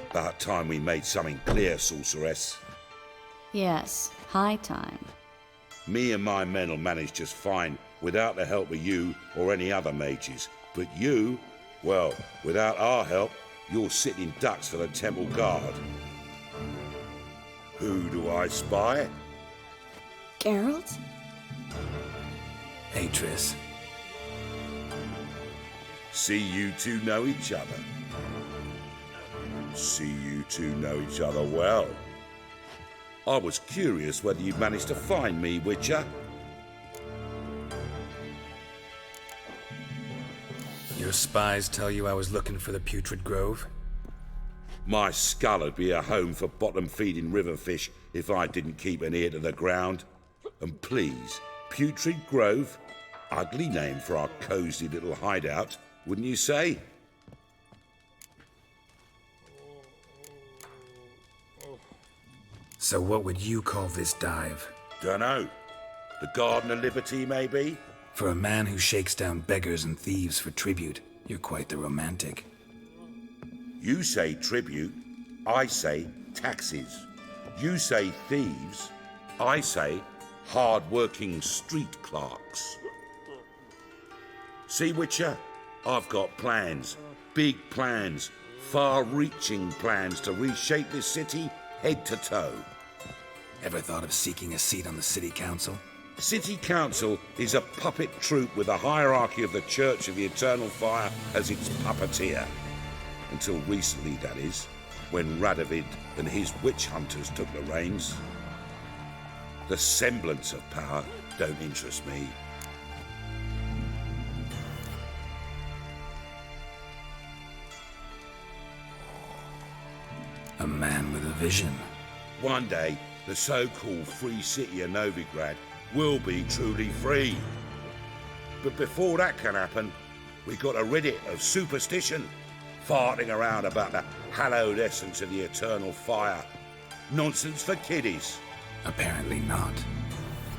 Q: About time we made something clear, sorceress.
K: Yes, high time.
Q: Me and my men'll manage just fine without the help of you or any other mages. But you, well, without our help, you're sitting ducks for the temple guard. Who do I spy?
K: Geralt?
C: Hey, Triss.
Q: See you two know each other. See you two know each other well. I was curious whether you'd managed to find me, Witcher.
C: Your spies tell you I was looking for the Putrid Grove?
Q: My skull'd be a home for bottom-feeding river fish if I didn't keep an ear to the ground. And please, Putrid Grove? Ugly name for our cosy little hideout, wouldn't you say?
C: So what would you call this dive?
Q: Dunno. The Garden of Liberty, maybe?
C: For a man who shakes down beggars and thieves for tribute, you're quite the romantic.
Q: You say tribute, I say taxes. You say thieves, I say hard-working street clerks. See, Witcher, I've got plans, big plans, far-reaching plans to reshape this city head to toe.
C: Ever thought of seeking a seat on the city council?
Q: City Council is a puppet troupe with the hierarchy of the Church of the Eternal Fire as its puppeteer. Until recently, that is, when Radovid and his witch hunters took the reins. The semblance of power don't interest me.
C: A man with a vision.
Q: One day, the so-called free city of Novigrad will be truly free. But before that can happen, we got to rid it of superstition, farting around about the hallowed essence of the eternal fire. Nonsense for kiddies.
C: Apparently not.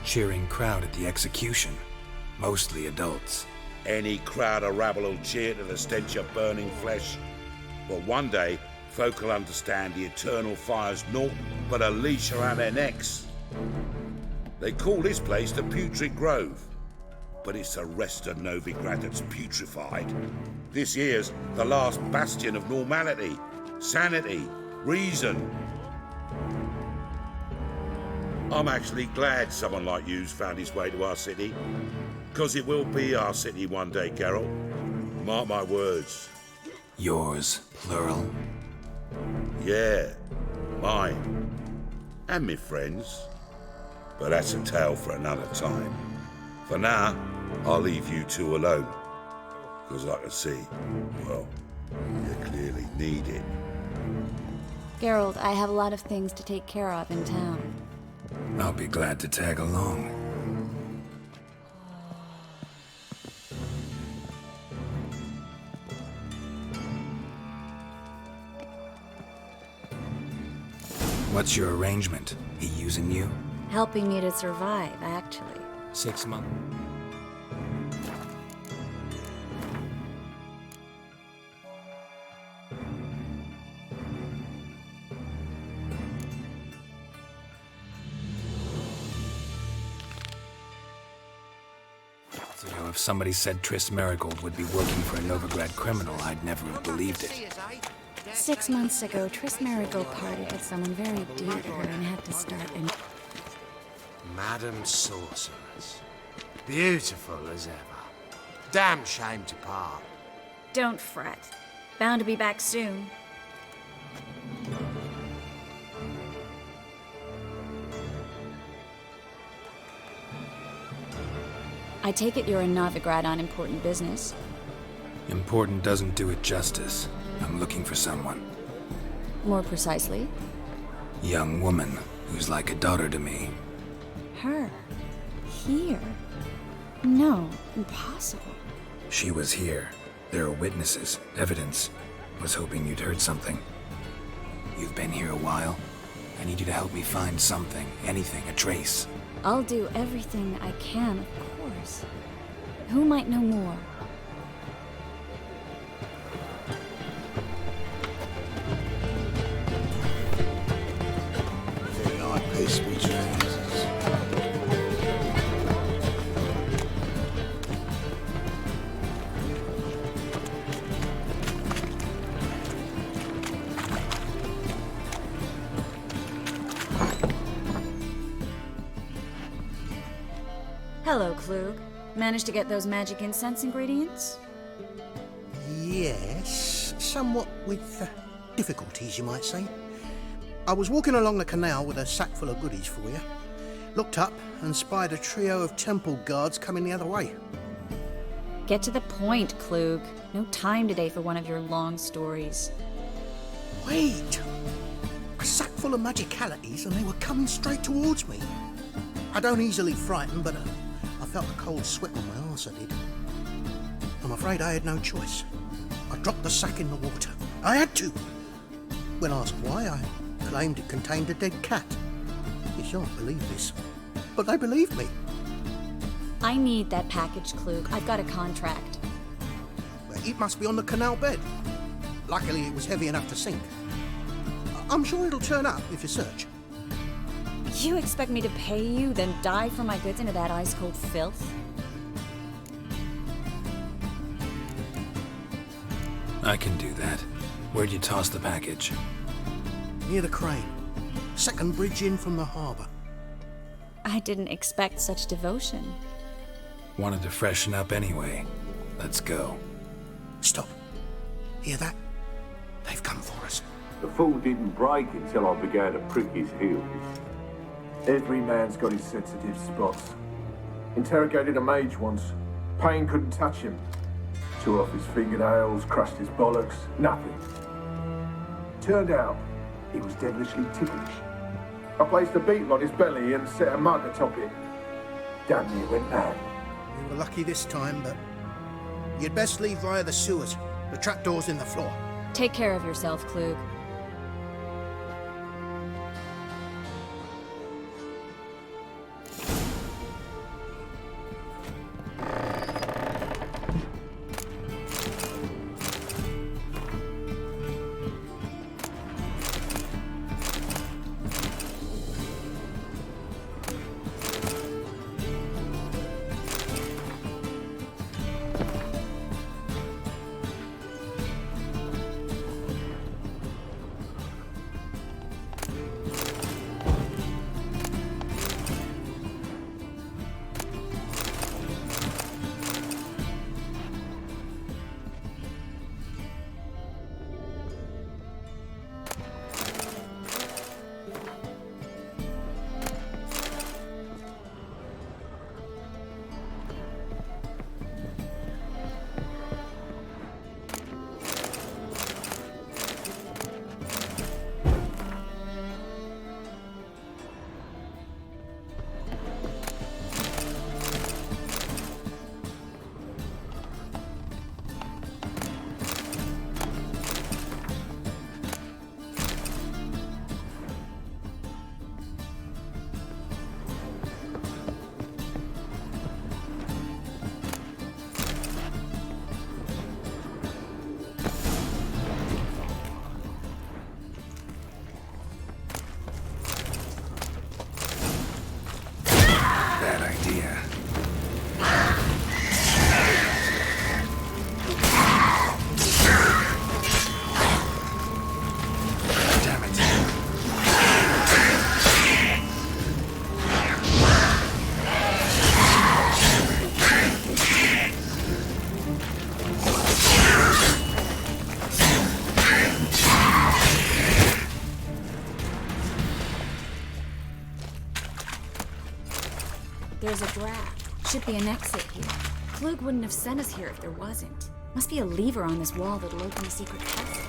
C: Cheering crowd at the execution. Mostly adults.
Q: Any crowd of rabble will cheer to the stench of burning flesh. But one day, folk will understand the eternal fire's naught but a leash around their necks. They call this place the Putrid Grove, but it's the rest of Novigrad that's putrefied. This here's the last bastion of normality, sanity, reason. I'm actually glad someone like you's found his way to our city, because it will be our city one day, Geralt. Mark my words.
C: Yours, plural.
Q: Yeah, mine. And me friends. But that's a tale for another time. For now, I'll leave you two alone. Because I can see, well, you clearly need it.
K: Geralt, I have a lot of things to take care of in town.
C: I'll be glad to tag along. What's your arrangement? He using you?
K: Helping me to survive, actually.
C: 6 months. You know, if somebody said Triss Marigold would be working for a Novigrad criminal, I'd never have believed it.
K: 6 months ago, Triss Marigold parted with someone very dear to her and had to start and
T: Madam Sorceress. Beautiful as ever. Damn shame to part.
K: Don't fret. Bound to be back soon. I take it you're in Novigrad on important business.
C: Important doesn't do it justice. I'm looking for someone.
K: More precisely?
C: Young woman who's like a daughter to me.
K: Her. Here. No, impossible.
C: She was here. There are witnesses, evidence. Was hoping you'd heard something. You've been here a while. I need you to help me find something, anything, a trace.
K: I'll do everything I can, of course. Who might know more?
M: VIP speech releases.
K: Hello, Klug. Managed to get those magic incense ingredients?
U: Yes, somewhat with difficulties, you might say. I was walking along the canal with a sack full of goodies for you. Looked up and spied a trio of temple guards coming the other way.
K: Get to the point, Klug. No time today for one of your long stories.
U: Wait! A sack full of magicalities and they were coming straight towards me. I don't easily frighten, but I felt a cold sweat on my arse, I did. I'm afraid I had no choice. I dropped the sack in the water. I had to! When asked why, I claimed it contained a dead cat. You shan't believe this, but they believed me.
K: I need that package, Klug. I've got a contract.
U: Well, it must be on the canal bed. Luckily, it was heavy enough to sink. I'm sure it'll turn up if you search.
K: You expect me to pay you, then dive for my goods into that ice-cold filth?
C: I can do that. Where'd you toss the package?
U: Near the crane. Second bridge in from the harbour.
K: I didn't expect such devotion.
C: Wanted to freshen up anyway. Let's go.
U: Stop. Hear that? They've come for us.
V: The fool didn't break until I began to prick his heels. Every man's got his sensitive spots. Interrogated a mage once. Pain couldn't touch him. Tore off his fingernails, crushed his bollocks, nothing. Turned out, he was devilishly ticklish. I placed a beetle on his belly and set a mug atop it. Damn near went mad.
U: We were lucky this time, but you'd best leave via the sewers. The trapdoor's in the floor.
K: Take care of yourself, Klug.
B: There's a draft. Should be an exit here. Klug wouldn't have sent us here if there wasn't. Must be a lever on this wall that'll open the secret passage.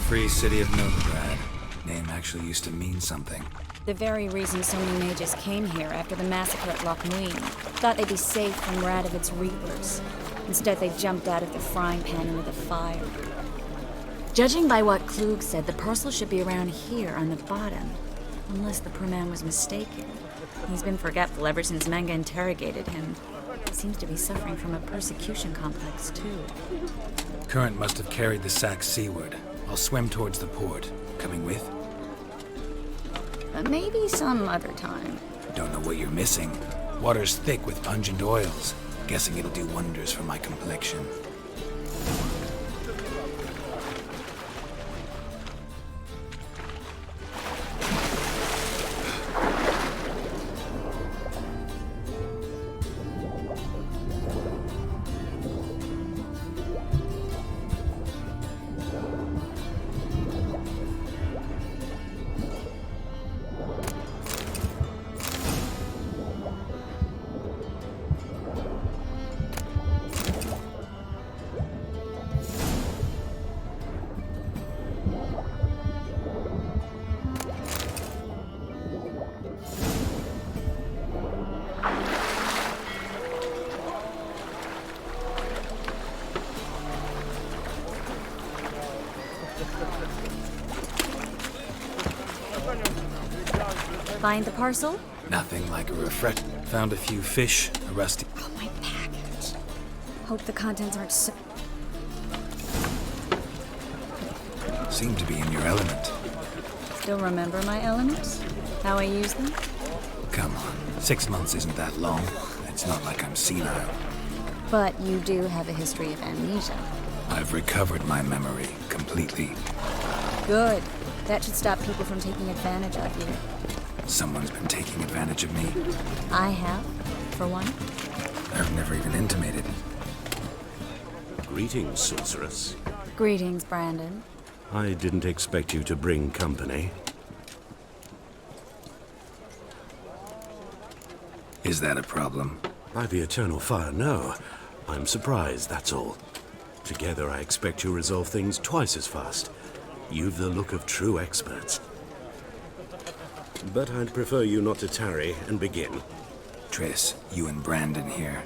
C: Free city of Novigrad. Name actually used to mean something.
B: The very reason so many mages came here after the massacre at Loch Muin. Thought they'd be safe from Radovid's reapers. Instead, they jumped out of the frying pan into the fire. Judging by what Klug said, the parcel should be around here on the bottom. Unless the poor man was mistaken. He's been forgetful ever since Manga interrogated him. He seems to be suffering from a persecution complex, too.
C: Current must have carried the sack seaward. I'll swim towards the port. Coming with?
B: Maybe some other time.
C: Don't know what you're missing. Water's thick with pungent oils. Guessing it'll do wonders for my complexion.
B: Find the parcel?
C: Nothing like a refresh. Found a few fish, a rusty...
B: Oh, my package. Hope the contents aren't so...
C: Seem to be in your element.
B: Still remember my elements? How I use them?
C: Come on, 6 months isn't that long. It's not like I'm senile.
B: But you do have a history of amnesia.
C: I've recovered my memory completely.
B: Good. That should stop people from taking advantage of you.
C: Someone's been taking advantage of me.
B: I have, for one.
C: I've never even intimated.
A: Greetings, sorceress.
B: Greetings, Brandon.
A: I didn't expect you to bring company.
C: Is that a problem?
A: By the eternal fire, no. I'm surprised, that's all. Together, I expect to resolve things twice as fast. You've the look of true experts. But I'd prefer you not to tarry and begin.
C: Triss, you and Brandon here.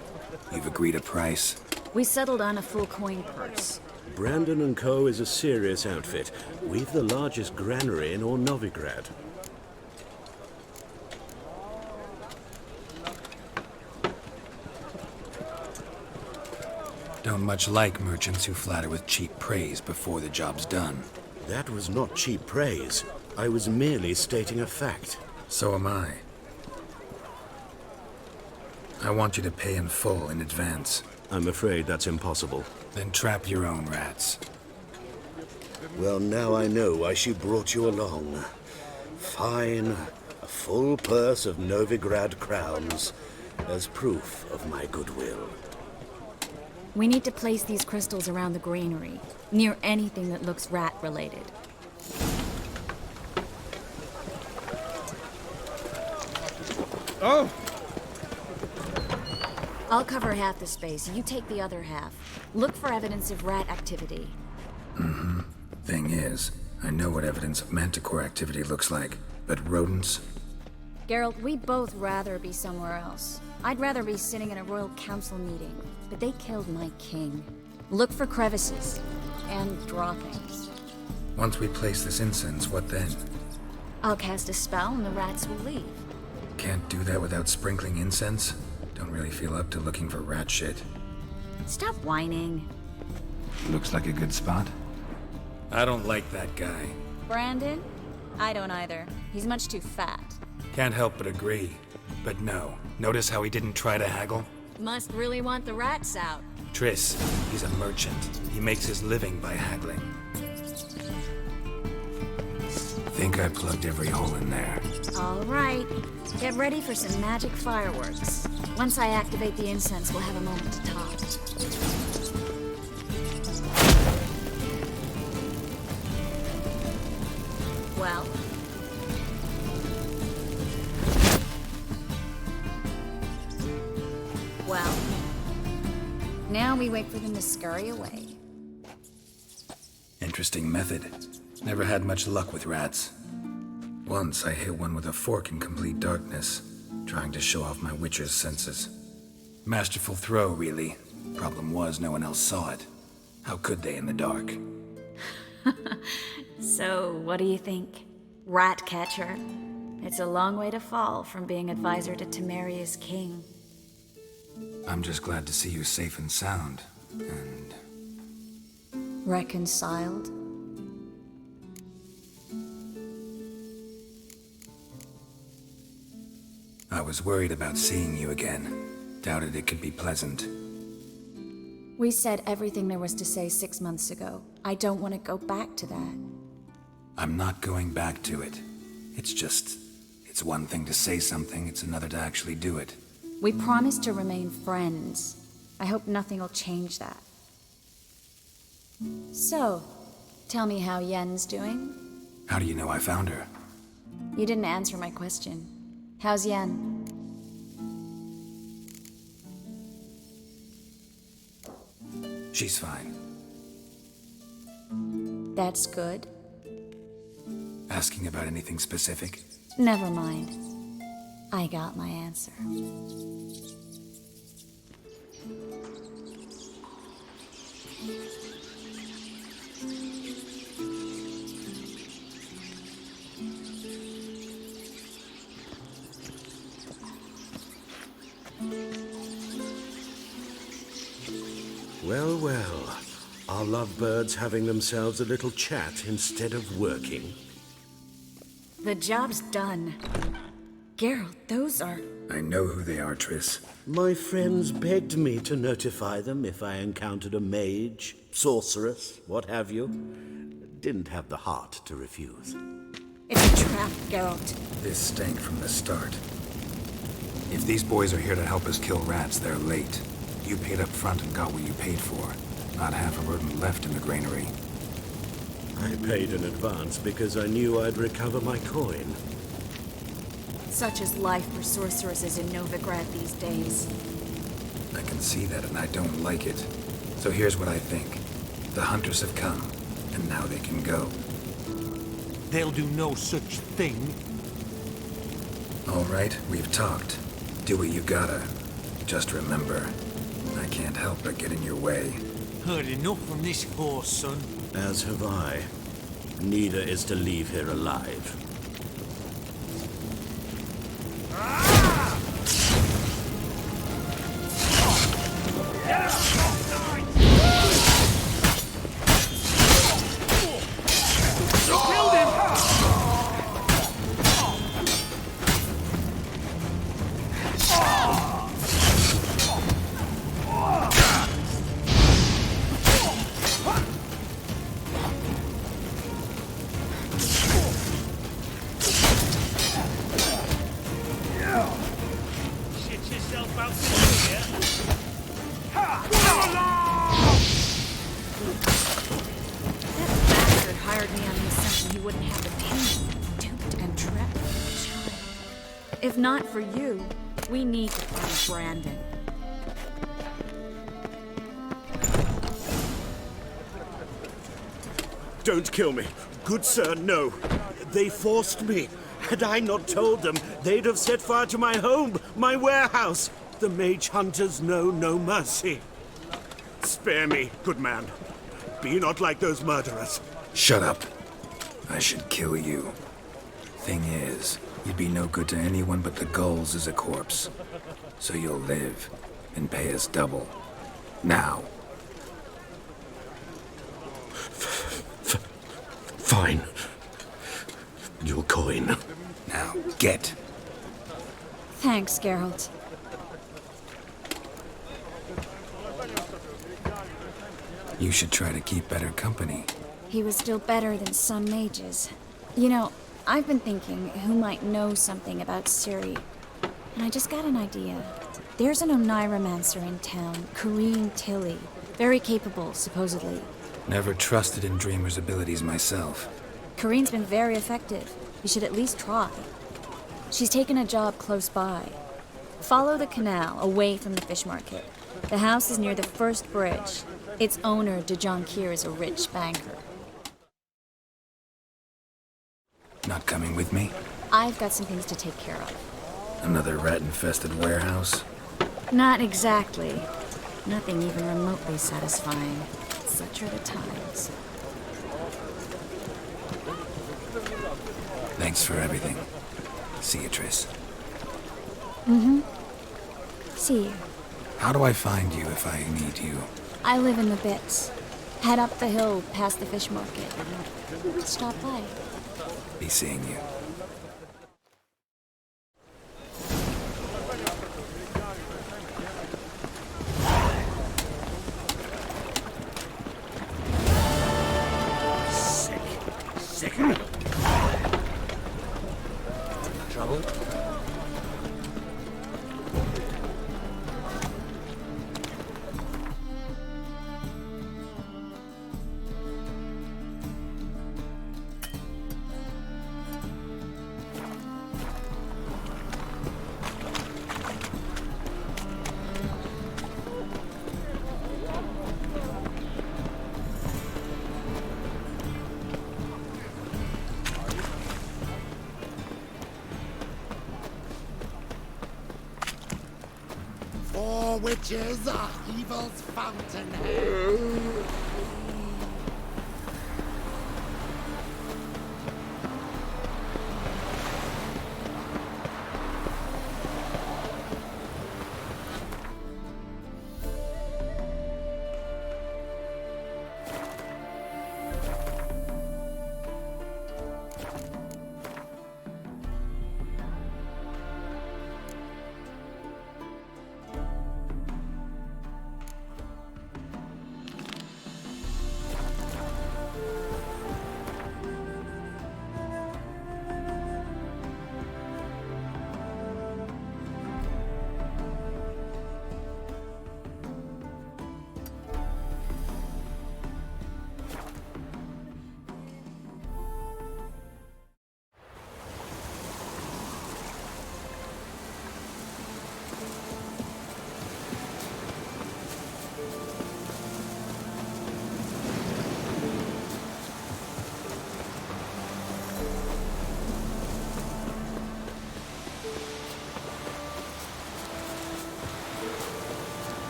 C: You've agreed a price?
B: We settled on a full coin purse.
A: Brandon & Co. is a serious outfit. We've the largest granary in all Novigrad.
C: Don't much like merchants who flatter with cheap praise before the job's done.
A: That was not cheap praise. I was merely stating a fact.
C: So am I. I want you to pay in full in advance.
A: I'm afraid that's impossible.
C: Then trap your own rats.
A: Well, now I know why she brought you along. Fine. A full purse of Novigrad crowns as proof of my goodwill.
B: We need to place these crystals around the granary, near anything that looks rat-related.
E: Oh!
B: I'll cover half the space, you take the other half. Look for evidence of rat activity.
C: Mm-hmm. Thing is, I know what evidence of manticore activity looks like, but rodents?
B: Geralt, we'd both rather be somewhere else. I'd rather be sitting in a royal council meeting, but they killed my king. Look for crevices and droppings.
C: Once we place this incense, what then?
B: I'll cast a spell and the rats will leave.
C: Can't do that without sprinkling incense? Don't really feel up to looking for rat shit.
B: Stop whining.
C: Looks like a good spot. I don't like that guy.
B: Brandon? I don't either. He's much too fat.
C: Can't help but agree. But no. Notice how he didn't try to haggle?
B: Must really want the rats out.
C: Triss, he's a merchant. He makes his living by haggling. Think I plugged every hole in there.
B: All right. Get ready for some magic fireworks. Once I activate the incense, we'll have a moment to talk. Well? Well? Now we wait for them to scurry away.
C: Interesting method. Never had much luck with rats. Once I hit one with a fork in complete darkness, trying to show off my witcher's senses. Masterful throw, really. Problem was, no one else saw it. How could they in the dark?
B: So, what do you think? Rat catcher? It's a long way to fall from being advisor to Temeria's king.
C: I'm just glad to see you safe and sound, and...
B: Reconciled?
C: I was worried about seeing you again. Doubted it could be pleasant.
B: We said everything there was to say 6 months ago. I don't want to go back to that.
C: I'm not going back to it. It's one thing to say something, it's another to actually do it.
B: We promised to remain friends. I hope nothing will change that. So, tell me how Yen's doing?
C: How do you know I found her?
B: You didn't answer my question. How's Yen?
C: She's fine.
B: That's good.
C: Asking about anything specific?
B: Never mind. I got my answer.
F: Well, well. Are lovebirds having themselves a little chat instead of working?
B: The job's done. Geralt, those are...
C: I know who they are, Triss.
F: My friends begged me to notify them if I encountered a mage, sorceress, what have you. Didn't have the heart to refuse.
B: It's a trap, Geralt.
C: This stank from the start. If these boys are here to help us kill rats, they're late. You paid up front and got what you paid for. Not half a rodent left in the granary.
F: I paid in advance because I knew I'd recover my coin.
B: Such is life for sorceresses in Novigrad these days.
C: I can see that and I don't like it. So here's what I think. The hunters have come, and now they can go.
D: They'll do no such thing.
C: All right, we've talked. Do what you gotta. Just remember, I can't help but get in your way.
D: Heard enough from this horse, son.
F: As have I. Neither is to leave here alive.
B: If not for you, we need to find Brandon.
F: Don't kill me. Good sir, no. They forced me. Had I not told them, they'd have set fire to my home, my warehouse. The mage hunters know no mercy. Spare me, good man. Be not like those murderers.
C: Shut up. I should kill you. Thing is, you'd be no good to anyone but the gulls as a corpse. So you'll live and pay us double. Now.
F: Fine. Your coin.
C: Now, get.
B: Thanks, Geralt.
C: You should try to keep better company.
B: He was still better than some mages. You know, I've been thinking who might know something about Ciri. And I just got an idea. There's an Oneiromancer in town, Corrine Tilly. Very capable, supposedly.
C: Never trusted in Dreamer's abilities myself.
B: Corrine's been very effective. You should at least try. She's taken a job close by. Follow the canal, away from the fish market. The house is near the first bridge. Its owner, De Jonkir, is a rich banker.
C: Not coming with me?
B: I've got some things to take care of.
C: Another rat-infested warehouse?
B: Not exactly. Nothing even remotely satisfying. Such are the times.
C: Thanks for everything. See you, Triss.
B: Mm-hmm. See you.
C: How do I find you if I need you?
B: I live in the Bits. Head up the hill past the fish market. Stop by.
C: Be seeing you.
O: Sick. Trouble?
M: Four witches are evil's fountainhead.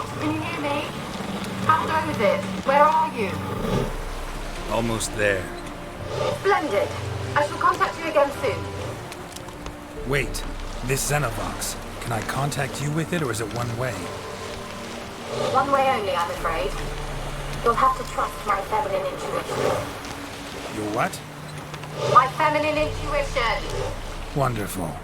I: Geralt, can you hear me? How goes it? Where are you?
C: Almost there.
I: Splendid. I shall contact you again soon.
C: Wait, this Xenovox. Can I contact you with it, or is it one way?
I: One way only, I'm afraid. You'll have to trust my feminine intuition.
C: Your what?
I: My feminine intuition!
C: Wonderful.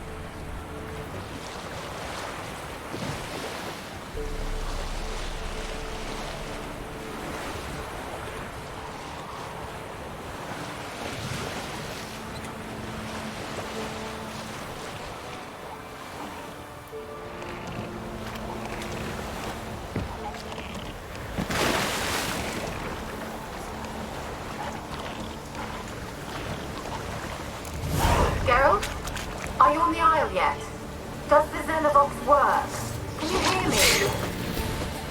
I: Geralt? Are you on the Isle yet? Does the Xenovox work? Can you hear me?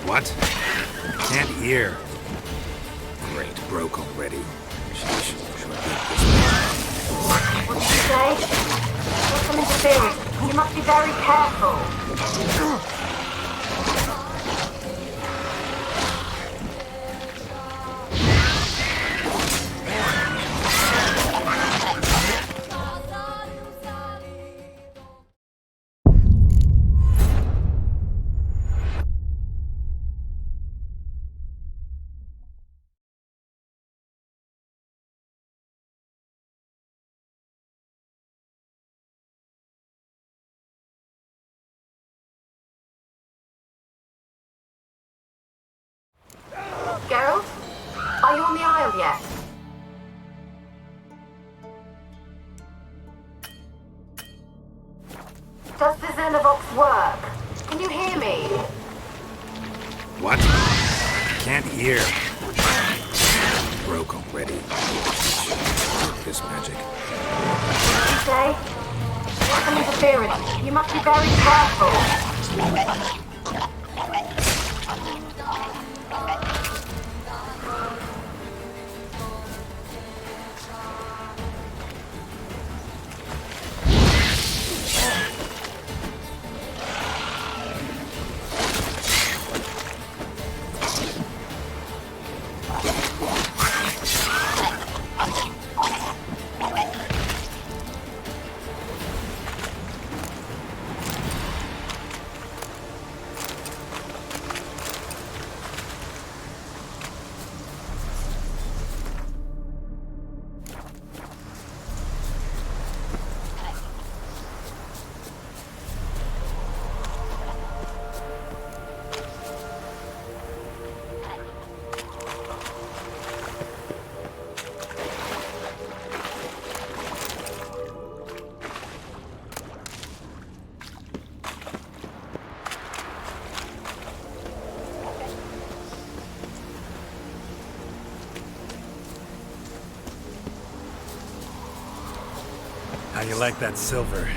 C: What? Can't hear. Great, broke already. Sheesh, sure
I: What did you say? There's some interference. You must be very careful. Geralt? Are you on the Isle yet? Does the Xenovox work? Can you hear me?
C: What? Can't hear. Broke already. Work this magic.
I: What did you say? There's some interference. You must be very careful.
C: How you like that silver?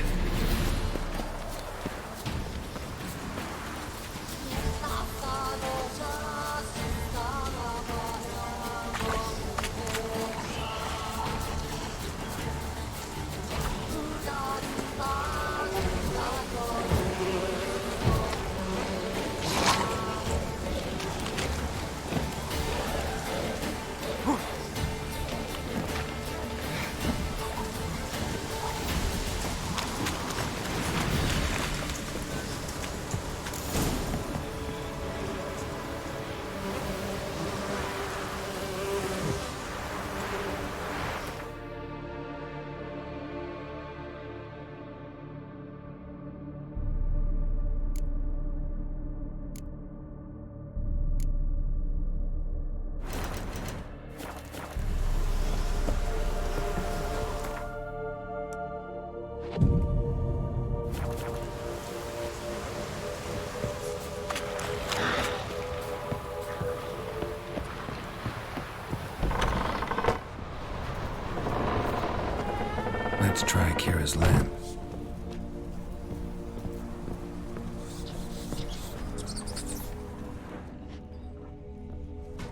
C: Let's try Kira's lamp.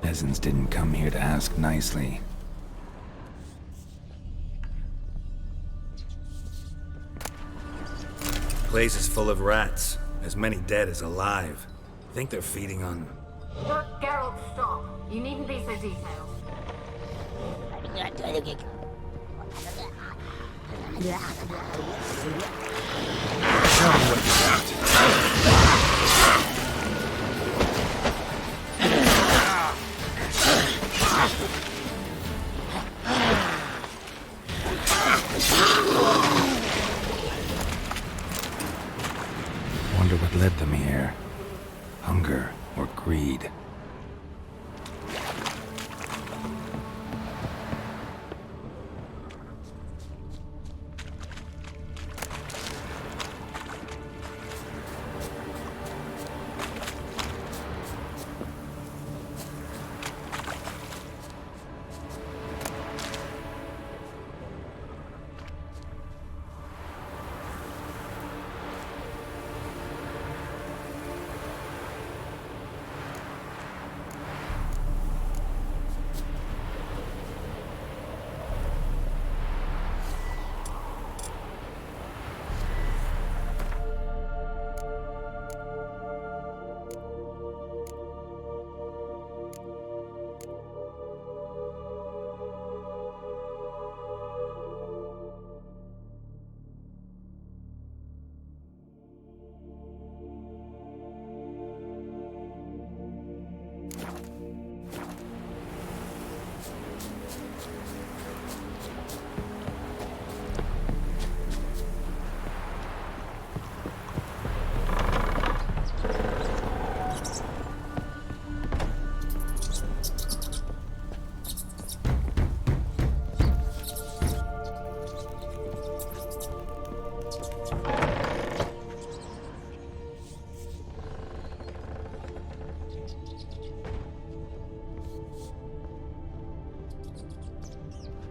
C: Peasants didn't come here to ask nicely.
J: Place is full of rats, as many dead as alive.
C: Think they're feeding on...
I: Geralt, stop. You needn't be so detailed.
C: Show me what you got. Wonder what led them here. Hunger or greed.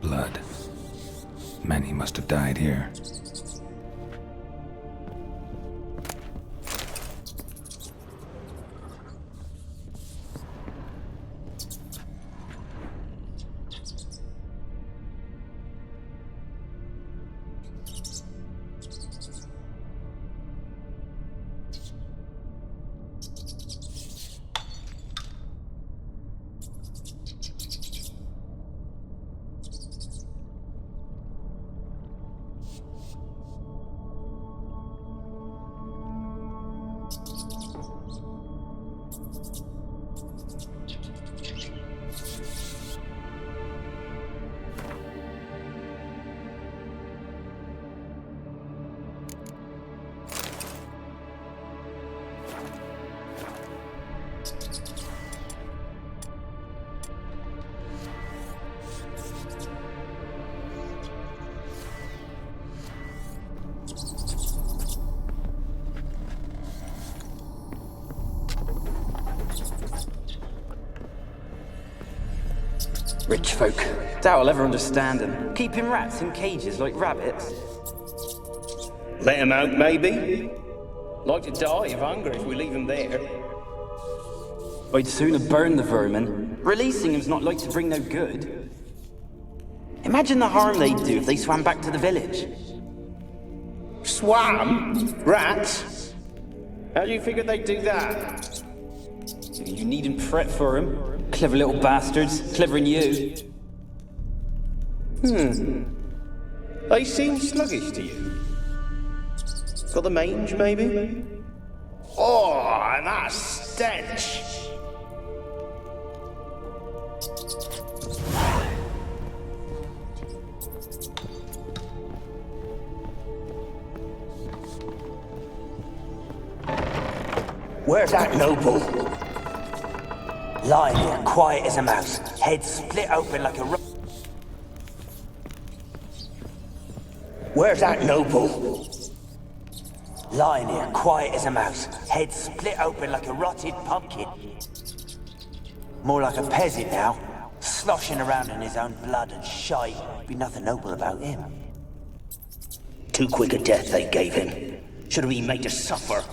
C: Blood. Many must have died here.
J: Rich folk. Doubt I'll ever understand them. Keeping rats in cages like rabbits.
A: Let them out, maybe? Like to die of hunger if we leave them there.
J: I'd sooner burn the vermin. Releasing them's not like to bring no good. Imagine the harm they'd do if they swam back to the village.
A: Swam? Rats? How do you figure they'd do that?
J: You needn't fret for them. Clever little bastards. Clever than you.
A: They seem sluggish to you. Got the mange, maybe? Oh, and that stench!
L: Where's that noble? Lying here, quiet as a mouse, head split open like a Where's that noble? Lying here, quiet as a mouse, head split open like a rotted pumpkin. More like a peasant now, sloshing around in his own blood and shite. Be nothing noble about him. Too quick a death they gave him. Should have been made to suffer.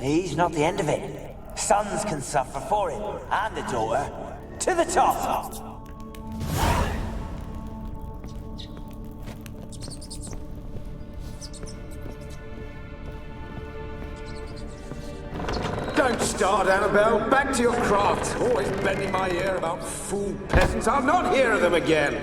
L: He's not the end of it. Sons can suffer for him, and the daughter. To the top!
H: Don't start, Annabelle. Back to your craft. Always bending my ear about fool peasants. I'll not hear of them again.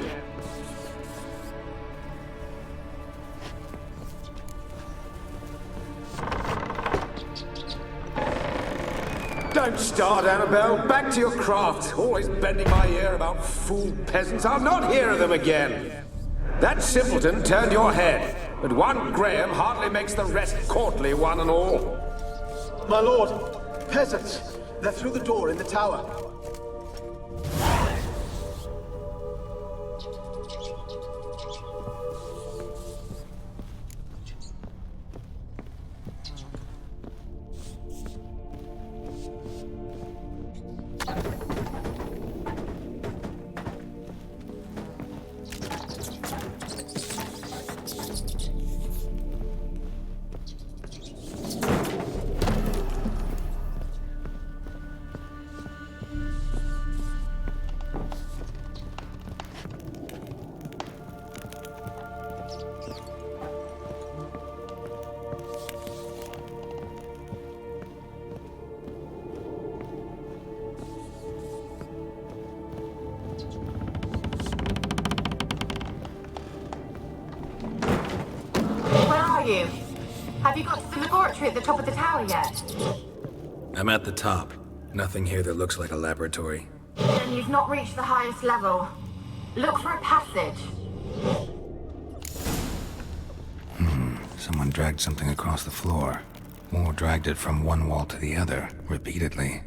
H: Don't start, Annabelle. Back to your craft. Always bending my ear about fool peasants. I'll not hear of them again. That simpleton turned your head, but one Graham hardly makes the rest courtly, one and all.
U: My lord, peasants. They're through the door in the tower.
I: You? Have you got to the laboratory at the top of the tower yet?
C: I'm at the top. Nothing here that looks like a laboratory.
I: Then you've not reached the highest level. Look for a passage.
C: Someone dragged something across the floor. Or dragged it from one wall to the other, repeatedly.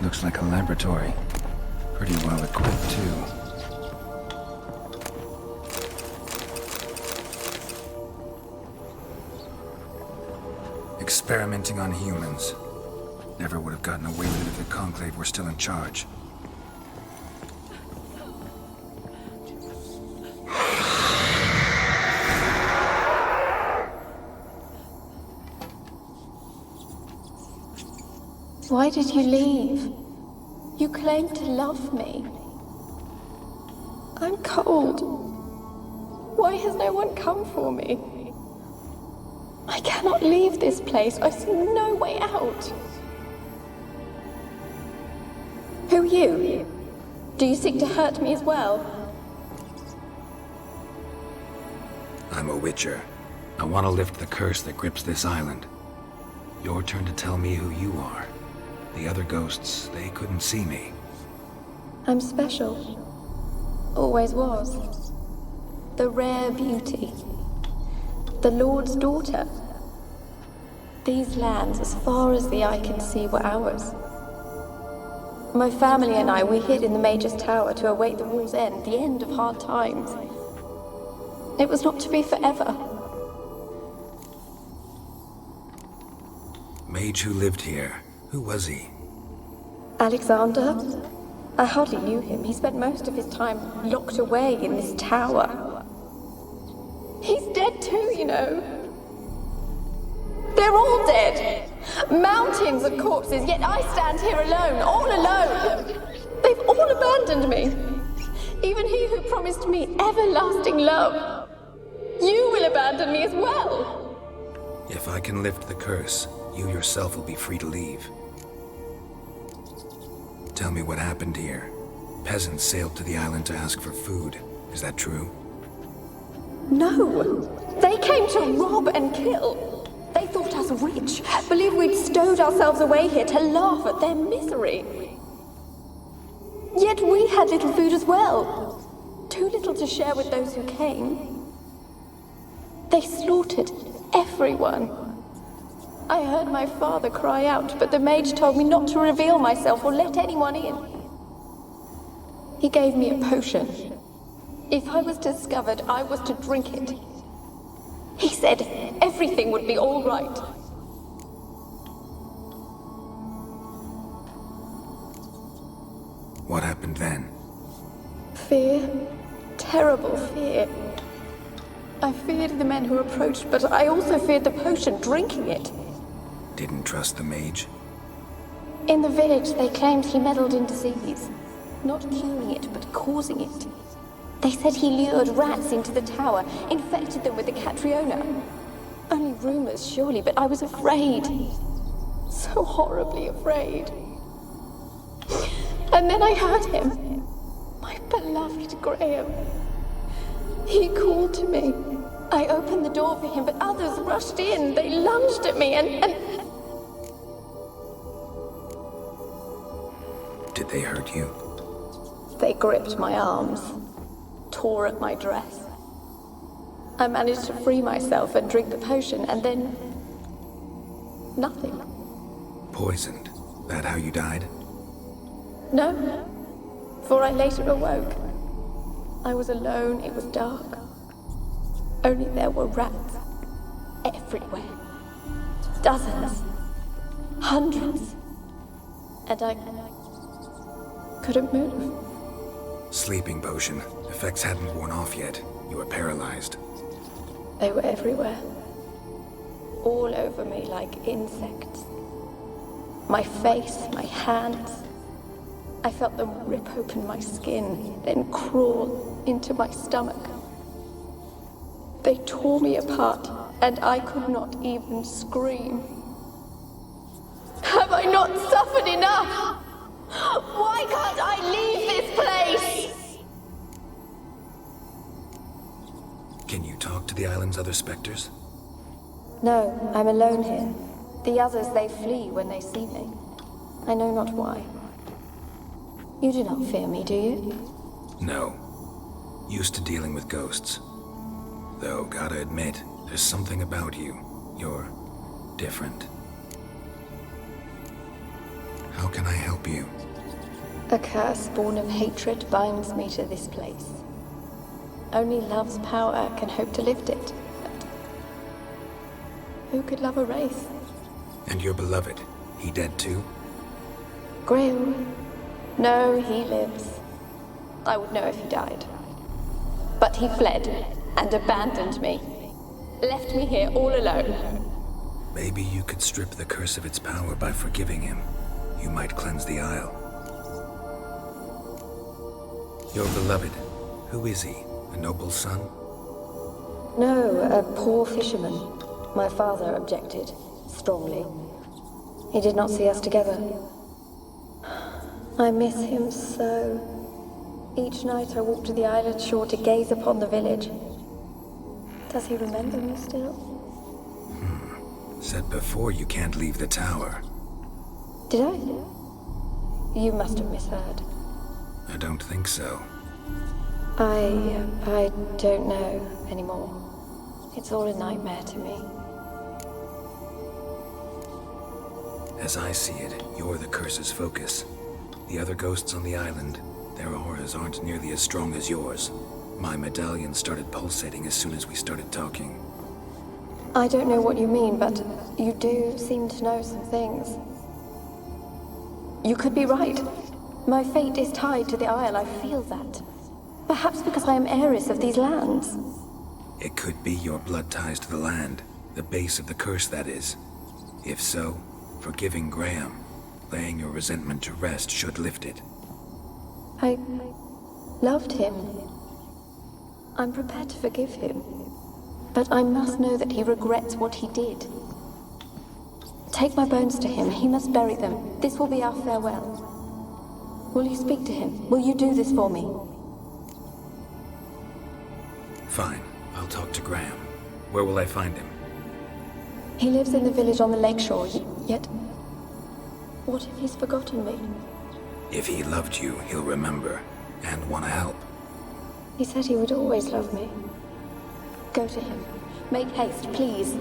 C: Looks like a laboratory. Pretty well equipped, too. Experimenting on humans. Never would have gotten away with it if the Conclave were still in charge.
K: Why did you leave? You claimed to love me. I'm cold. Why has no one come for me? I cannot leave this place. I see no way out. Who are you? Do you seek to hurt me as well?
C: I'm a Witcher. I want to lift the curse that grips this island. Your turn to tell me who you are. The other ghosts, they couldn't see me.
K: I'm special. Always was. The rare beauty. The Lord's daughter. These lands, as far as the eye can see, were ours. My family and I, we hid in the Mage's Tower to await the war's end, the end of hard times. It was not to be forever.
C: Mage who lived here. Who was he?
K: Alexander? I hardly knew him. He spent most of his time locked away in this tower. He's dead too, you know. They're all dead. Mountains of corpses, yet I stand here alone, all alone. They've all abandoned me. Even he who promised me everlasting love. You will abandon me as well.
C: If I can lift the curse, you yourself will be free to leave. Tell me what happened here. Peasants sailed to the island to ask for food. Is that true?
K: No. They came to rob and kill. They thought us rich, believed we'd stowed ourselves away here to laugh at their misery. Yet we had little food as well. Too little to share with those who came. They slaughtered everyone. I heard my father cry out, but the mage told me not to reveal myself or let anyone in. He gave me a potion. If I was discovered, I was to drink it. He said everything would be all right.
C: What happened then?
K: Fear. Terrible fear. I feared the men who approached, but I also feared the potion, drinking it.
C: Didn't trust the mage?
K: In the village, they claimed he meddled in disease. Not curing it, but causing it. They said he lured rats into the tower, infected them with the Catriona. Only rumors, surely, but I was afraid. So horribly afraid. And then I heard him. My beloved Graham. He called to me. I opened the door for him, but others rushed in. They lunged at me and...
C: Did they hurt you?
K: They gripped my arms, tore at my dress. I managed to free myself and drink the potion, and then... nothing.
C: Poisoned? That how you died?
K: No, for I later awoke. I was alone, it was dark. Only there were rats everywhere. Dozens. Hundreds. And I couldn't move.
C: Sleeping potion. Effects hadn't worn off yet. You were paralyzed.
K: They were everywhere. All over me like insects. My face, my hands. I felt them rip open my skin, then crawl into my stomach. They tore me apart, and I could not even scream. Have I not suffered enough? Why can't I leave this place?
C: Can you talk to the island's other specters?
K: No, I'm alone here. The others, they flee when they see me. I know not why. You do not fear me, do you?
C: No. Used to dealing with ghosts. Though, gotta admit, there's something about you. You're different. How can I help you?
K: A curse born of hatred binds me to this place. Only love's power can hope to lift it. But who could love a wraith?
C: And your beloved, he dead too?
K: Graham? No, he lives. I would know if he died. But he fled and abandoned me. Left me here all alone.
C: Maybe you could strip the curse of its power by forgiving him. You might cleanse the Isle. Your beloved, who is he? A noble son?
K: No, a poor fisherman. My father objected, strongly. He did not see us together. I miss him so. Each night I walk to the island shore to gaze upon the village. Does he remember me still?
C: Said before you can't leave the tower.
K: Did I? You must have misheard.
C: I don't think so.
K: I don't know anymore. It's all a nightmare to me.
C: As I see it, you're the curse's focus. The other ghosts on the island, their auras aren't nearly as strong as yours. My medallion started pulsating as soon as we started talking.
K: I don't know what you mean, but you do seem to know some things. You could be right. My fate is tied to the Isle, I feel that. Perhaps because I am heiress of these lands.
C: It could be your blood ties to the land, the base of the curse, that is. If so, forgiving Graham, laying your resentment to rest should lift it.
K: I loved him. I'm prepared to forgive him. But I must know that he regrets what he did. Take my bones to him. He must bury them. This will be our farewell. Will you speak to him? Will you do this for me?
C: Fine. I'll talk to Graham. Where will I find him?
K: He lives in the village on the lakeshore, yet... What if he's forgotten me?
C: If he loved you, he'll remember, and want to help.
K: He said he would always love me. Go to him. Make haste, please.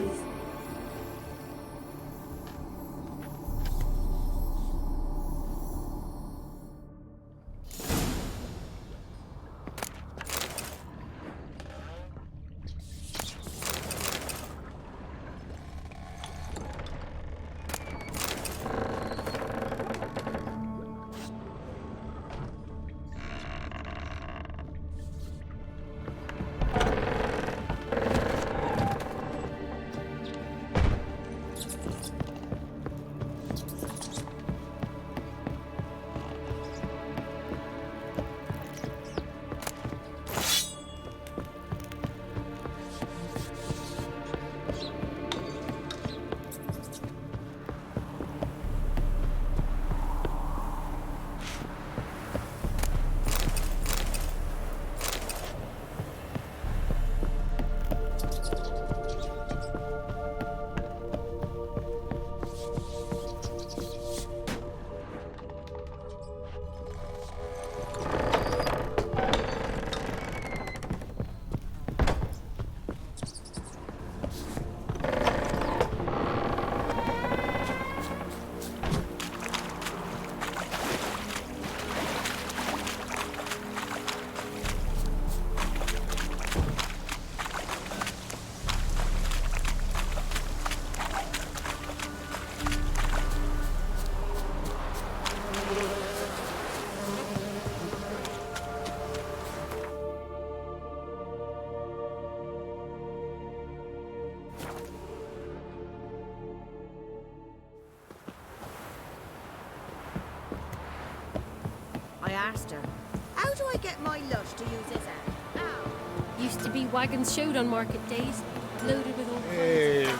N: asked her. How do I get my lush to use his hand? Ow.
P: Used to be wagons showed on market days, loaded with all kinds
G: Hey,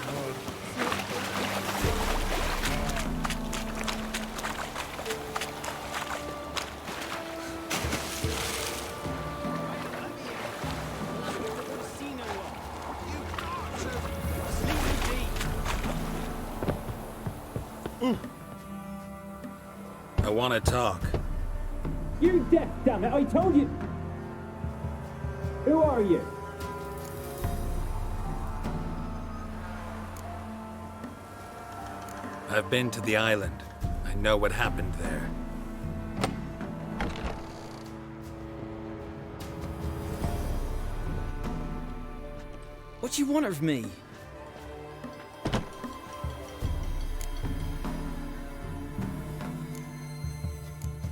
C: I want to talk.
W: You deaf, damn it! I told you. Who are you?
C: I've been to the island. I know what happened there.
J: What do you want of me?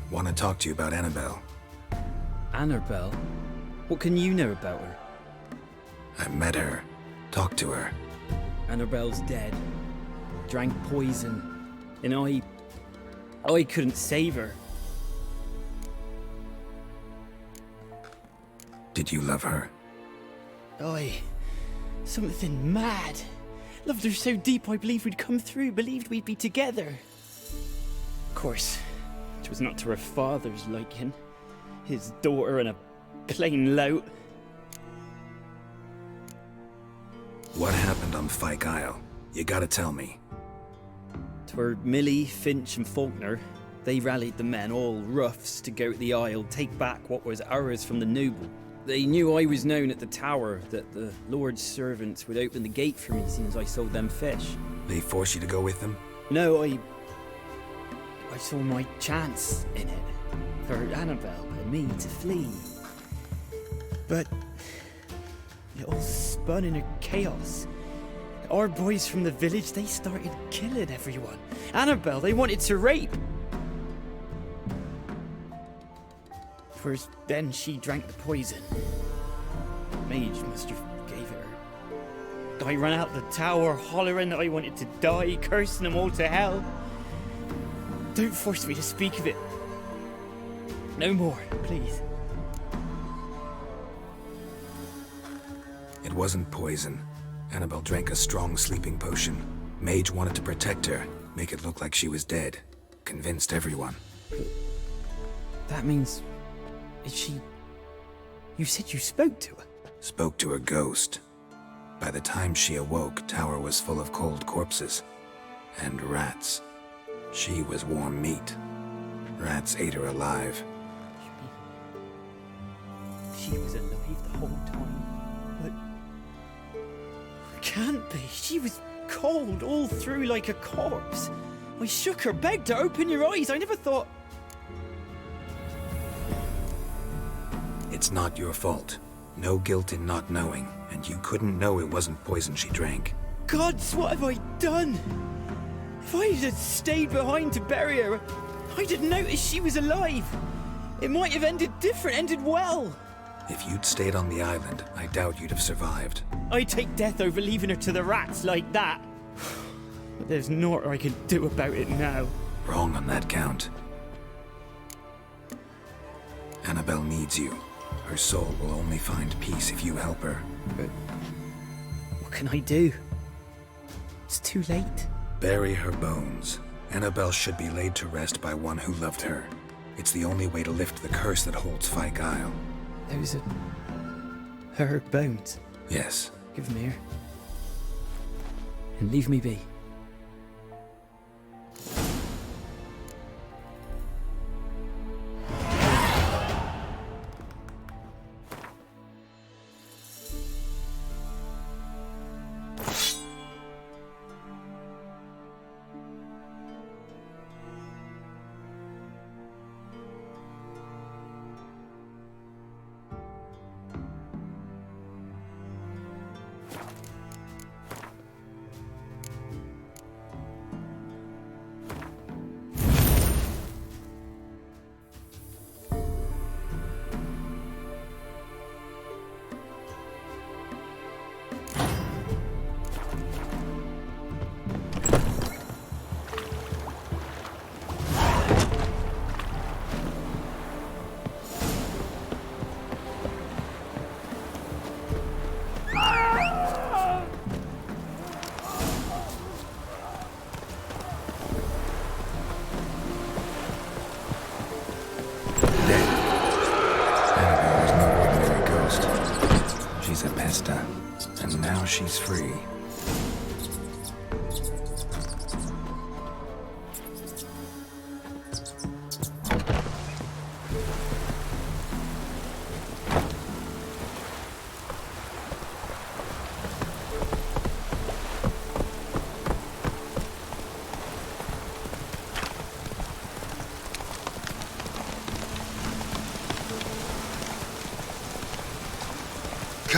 C: Want to talk to you about Annabelle.
J: Annabelle? What can you know about her?
C: I met her. Talked to her.
J: Annabelle's dead. Drank poison. And I couldn't save her.
C: Did you love her?
J: Something mad. Loved her so deep I believed we'd come through, believed we'd be together. Of course, it was not to her father's liking. His daughter and a plain lout.
C: What happened on Fyke Isle? You gotta tell me.
J: 'Twere Millie, Finch and Faulkner. They rallied the men, all roughs, to go to the Isle, take back what was ours from the noble. They knew I was known at the tower, that the Lord's servants would open the gate for me since I sold them fish.
C: They forced you to go with them?
J: No, I saw my chance in it. For Annabelle and me to flee. But it all spun in a chaos. Our boys from the village, they started killing everyone. Annabelle, they wanted to rape. First, then she drank the poison. Mage must have gave it her. I ran out the tower, hollering that I wanted to die, cursing them all to hell. Don't force me to speak of it. No more, please.
C: It wasn't poison. Annabelle drank a strong sleeping potion. Mage wanted to protect her, make it look like she was dead. Convinced everyone.
J: That means... is she... You said you spoke to her?
C: Spoke to her ghost. By the time she awoke, Tower was full of cold corpses. And rats. She was warm meat. Rats ate her alive.
J: She was alive the whole time. But... Can't be. She was cold all through like a corpse. I shook her, begged her, open your eyes. I never thought...
C: It's not your fault. No guilt in not knowing, and you couldn't know it wasn't poison she drank.
J: Gods, what have I done? If I had stayed behind to bury her, I didn't notice she was alive. It might have ended different, ended well.
C: If you'd stayed on the island, I doubt you'd have survived.
J: I'd take death over leaving her to the rats like that. But there's naught I can do about it now.
C: Wrong on that count. Annabelle needs you. Her soul will only find peace if you help her.
J: But what can I do? It's too late.
C: Bury her bones. Annabelle should be laid to rest by one who loved her. It's the only way to lift the curse that holds Fyke Isle.
J: Those are... her bones?
C: Yes.
J: Give them here. And leave me be.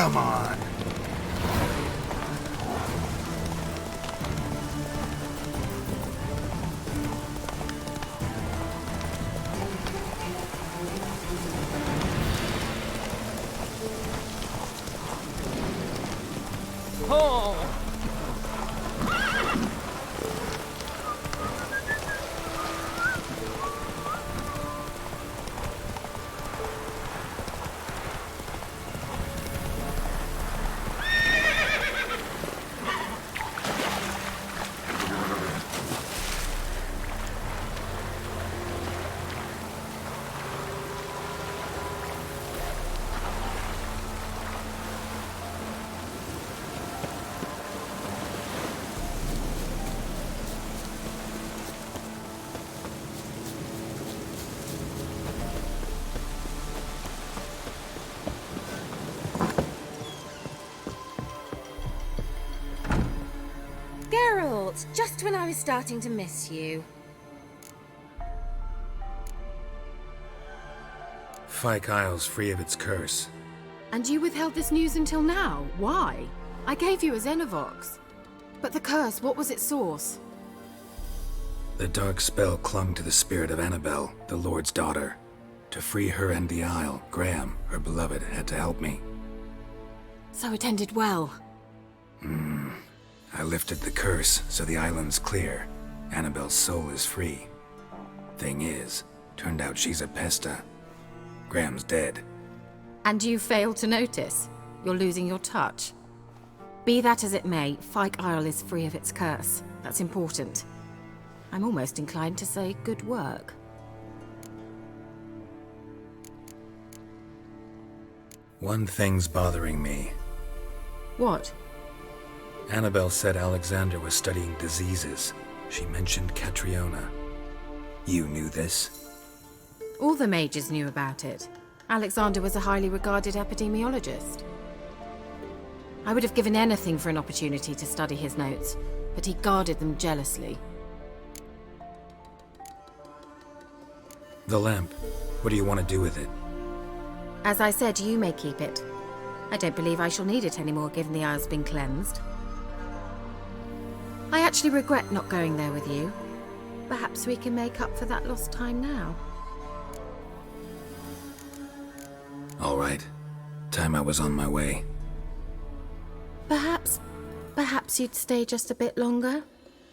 C: Come on.
Q: Oh!
R: Geralt, just when I was starting to miss you.
C: Fyke Isle's free of its curse.
S: And you withheld this news until now? Why? I gave you a Xenovox. But the curse, what was its source?
C: The dark spell clung to the spirit of Annabelle, the Lord's daughter. To free her and the Isle, Graham, her beloved, had to help me.
S: So it ended well.
C: I lifted the curse, so the island's clear. Annabelle's soul is free. Thing is, turned out she's a Pesta. Graham's dead.
S: And you failed to notice? You're losing your touch. Be that as it may, Fyke Isle is free of its curse. That's important. I'm almost inclined to say good work.
C: One thing's bothering me.
S: What?
C: Annabelle said Alexander was studying diseases. She mentioned Catriona. You knew this?
S: All the mages knew about it. Alexander was a highly regarded epidemiologist. I would have given anything for an opportunity to study his notes, but he guarded them jealously.
C: The lamp. What do you want to do with it?
S: As I said, you may keep it. I don't believe I shall need it anymore, given the Isle's been cleansed. I actually regret not going there with you. Perhaps we can make up for that lost time now.
C: All right. Time I was on my way.
S: Perhaps you'd stay just a bit longer?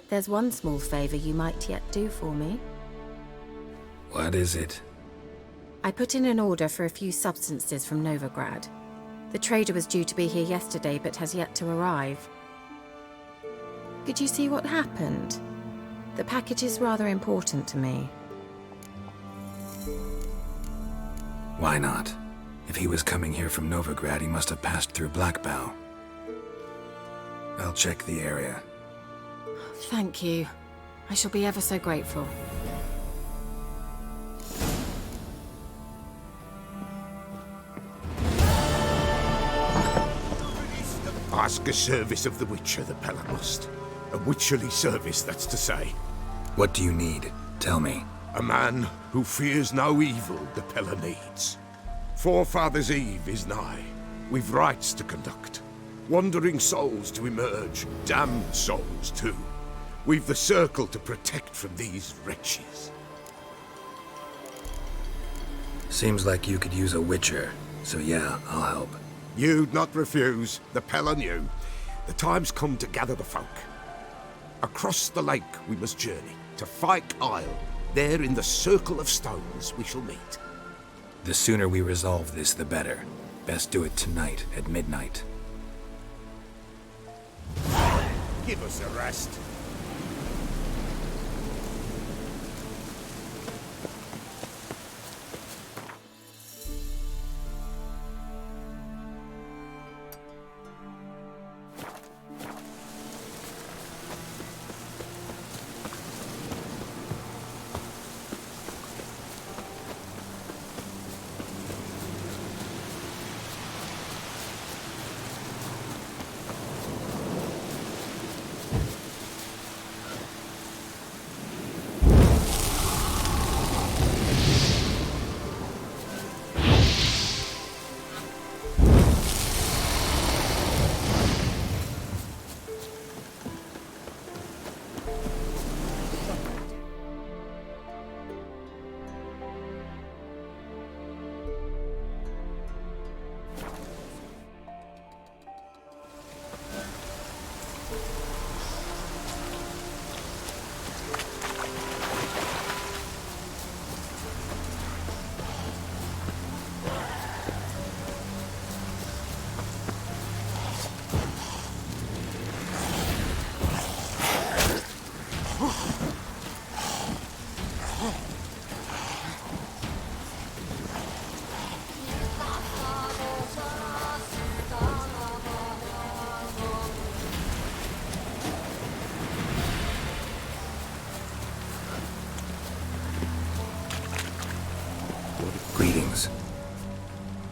S: There's one small favor you might yet do for me.
C: What is it?
S: I put in an order for a few substances from Novigrad. The trader was due to be here yesterday, but has yet to arrive. Could you see what happened? The package is rather important to me.
C: Why not? If he was coming here from Novigrad, he must have passed through Blackbough. I'll check the area.
S: Thank you. I shall be ever so grateful.
F: Ask a service of the Witcher, the Pella must. A witcherly service, that's to say.
C: What do you need? Tell me.
F: A man who fears no evil the Pella needs. Forefathers' Eve is nigh. We've rites to conduct. Wandering souls to emerge, damned souls too. We've the circle to protect from these wretches.
C: Seems like you could use a witcher, so yeah, I'll help.
F: You'd not refuse, the Pella knew. The time's come to gather the folk. Across the lake we must journey, to Fyke Isle. There in the circle of stones we shall meet.
C: The sooner we resolve this, the better. Best do it tonight, at midnight.
F: Give us a rest.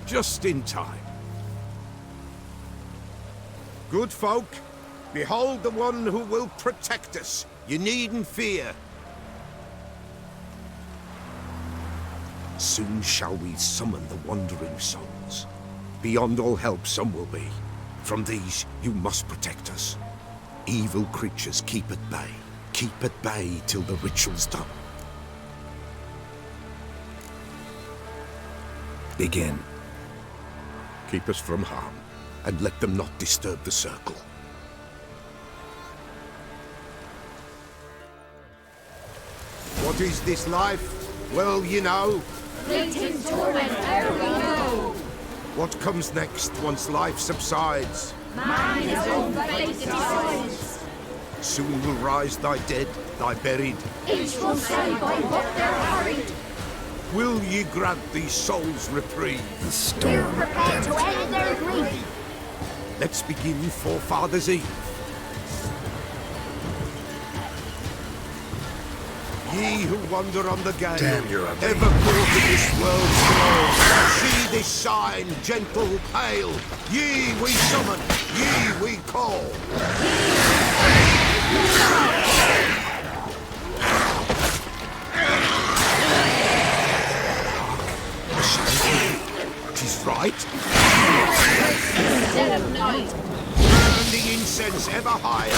F: Just in time. Good folk, behold the one who will protect us. You needn't fear. Soon shall we summon the wandering souls. Beyond all help some will be. From these you must protect us. Evil creatures keep at bay. Keep at bay till the ritual's done.
C: Begin.
F: Keep us from harm, and let them not disturb the circle. What is this life? Well, you know.
I: Fleeting torment ere we know.
F: What comes next once life subsides?
I: Man his own fate decides.
F: Soon will rise thy dead, thy buried.
I: Each will say by what they're harried.
F: Will ye grant these souls reprieve?
C: The storm.
I: Prepare to end their grief.
F: Let's begin Forefathers' Eve. Ye who wander on the gale,
C: Damn, you're ugly.
F: ever caught in this world's flow, see this sign, gentle, pale. Ye we summon, ye we call. Tis right.
I: Dead of night.
F: Burn the incense ever higher.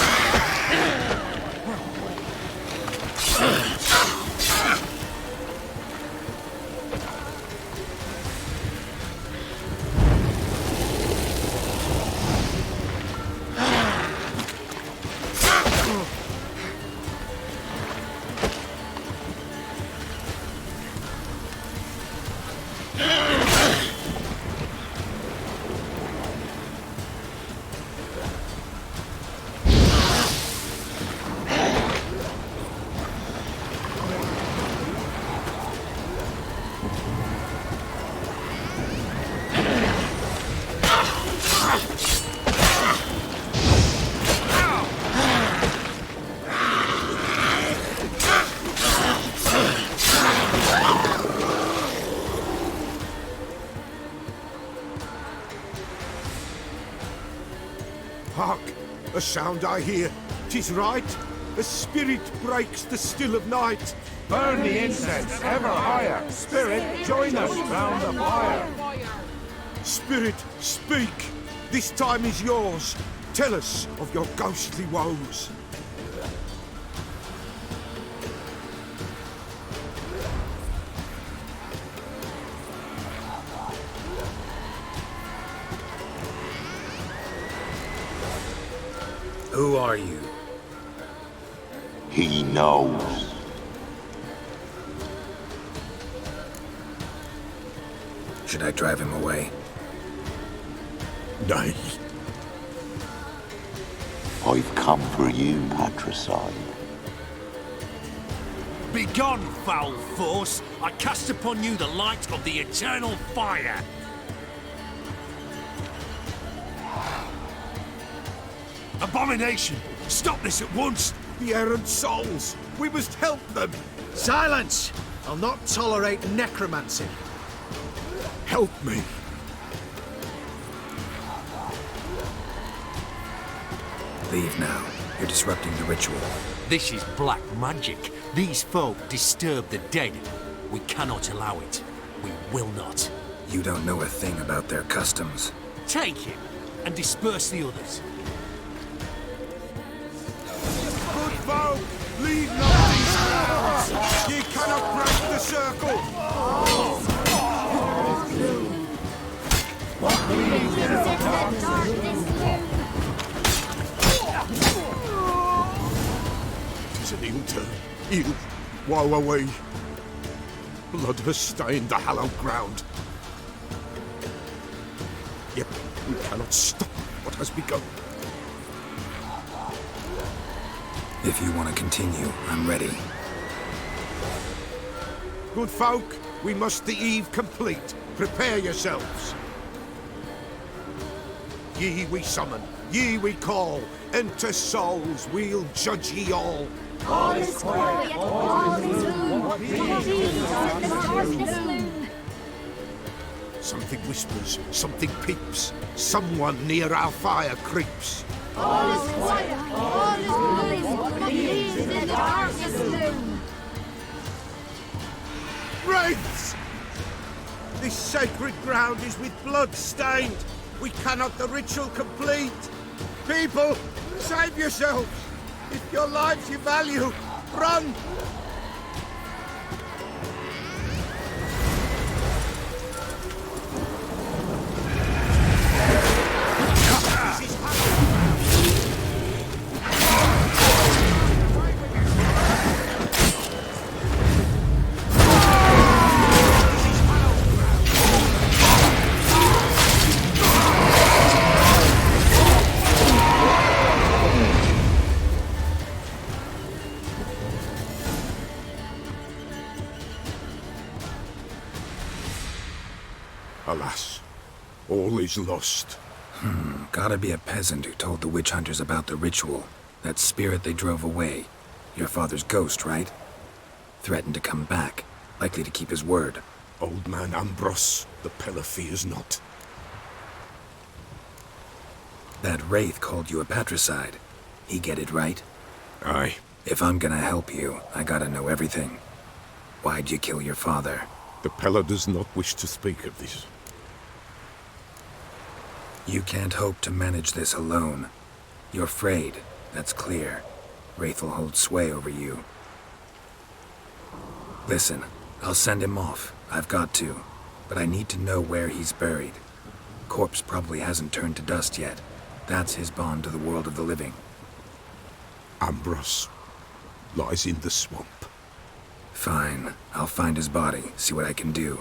F: Hark! A sound I hear. 'Tis right. A spirit breaks the still of night.
A: Burn the incense ever higher. Spirit, join us round the fire.
F: Spirit, speak. This time is yours. Tell us of your ghostly woes.
C: Who are you?
M: He knows.
C: Should I drive him away?
F: Nay.
M: I've come for you, patricide.
D: Begone, foul force! I cast upon you the light of the eternal fire! Abomination! Stop this at once!
F: The errant souls! We must help them!
E: Silence! I'll not tolerate necromancy.
F: Help me!
C: Leave now. You're disrupting the ritual.
D: This is black magic. These folk disturb the dead. We cannot allow it. We will not.
C: You don't know a thing about their customs.
D: Take him and disperse the others.
F: Good folk! Leave not these grounds! Ye cannot break the circle! Tis an ill turn. Ill. Woe away. Blood has stained the hallowed ground. Yet we cannot stop what has begun.
C: If you want to continue, I'm ready.
F: Good folk, we must the eve complete. Prepare yourselves. Ye we summon, ye we call. Enter souls, we'll judge ye all.
I: All is quiet, all is moon. All is in the darkness moon.
M: Something whispers, something peeps. Someone near our fire creeps.
I: All is quiet. All is noise. In the darkest gloom.
F: Wraiths! This sacred ground is with blood stained. We cannot the ritual complete. People, save yourselves. If your lives you value, run!
M: Alas, all is lost.
C: Gotta be a peasant who told the witch hunters about the ritual. That spirit they drove away. Your father's ghost, right? Threatened to come back. Likely to keep his word.
M: Old man Ambros, the Pella fears not.
C: That wraith called you a patricide. He get it right?
M: Aye.
C: If I'm gonna help you, I gotta know everything. Why'd you kill your father?
M: The Pella does not wish to speak of this.
C: You can't hope to manage this alone. You're afraid, that's clear. Wraith will hold sway over you. Listen, I'll send him off. I've got to. But I need to know where he's buried. Corpse probably hasn't turned to dust yet. That's his bond to the world of the living.
M: Ambros lies in the swamp.
C: Fine. I'll find his body, see what I can do.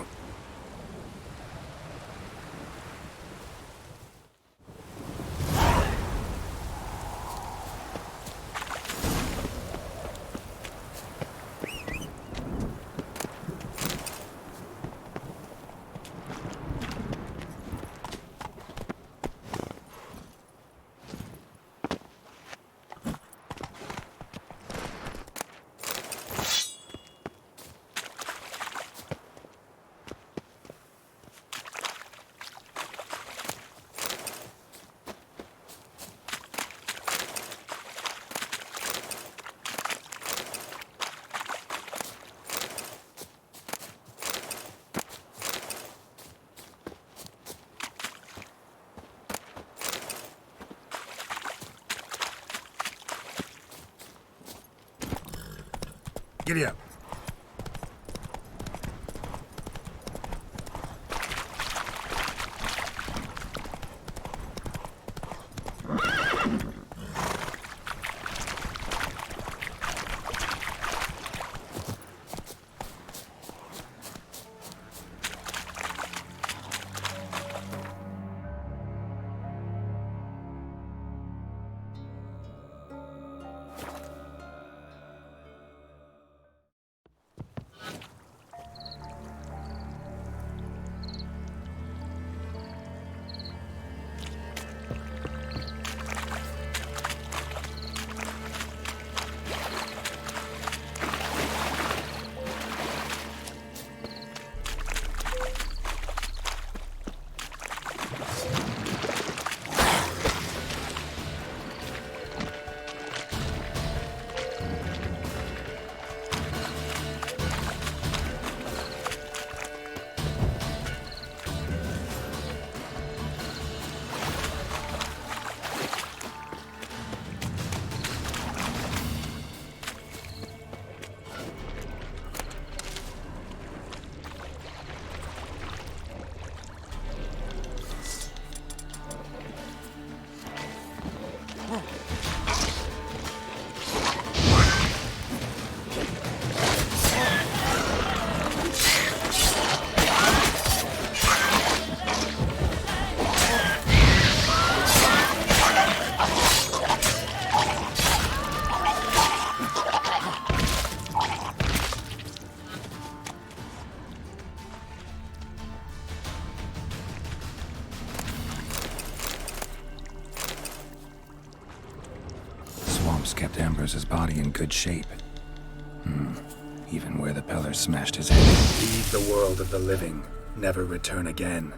C: Giddy up. Kept Ambrose's body in good shape. Even where the Pellers smashed his head. Leave the world of the living. never return again.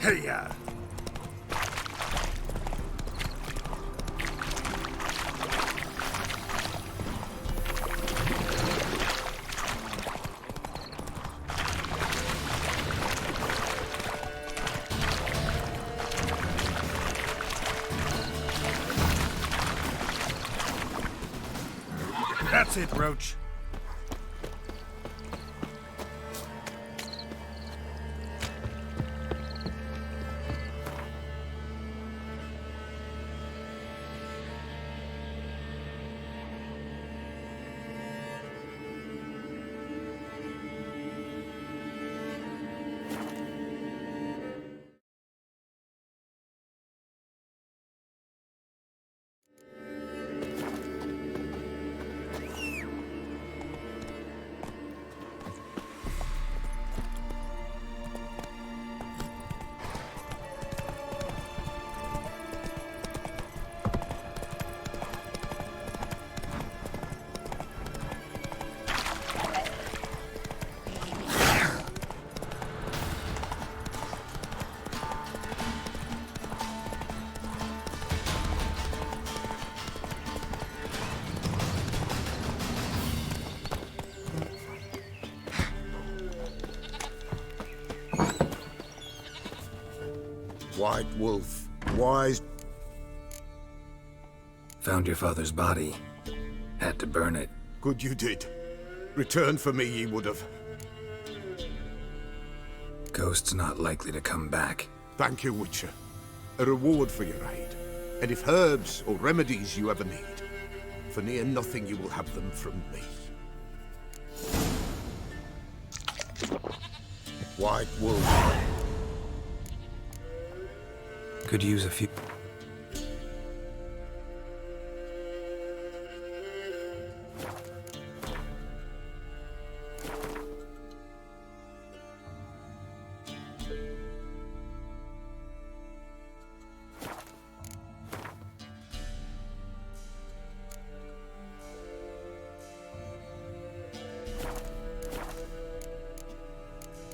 A: Hey-ya!
C: That's it, Roach.
M: White Wolf, wise...
C: Found your father's body. Had to burn it.
M: Good you did. Return for me ye would have.
C: Ghost's not likely to come back.
M: Thank you, Witcher. A reward for your aid. And if herbs or remedies you ever need, for near nothing you will have them from me. White Wolf.
C: Could use a few...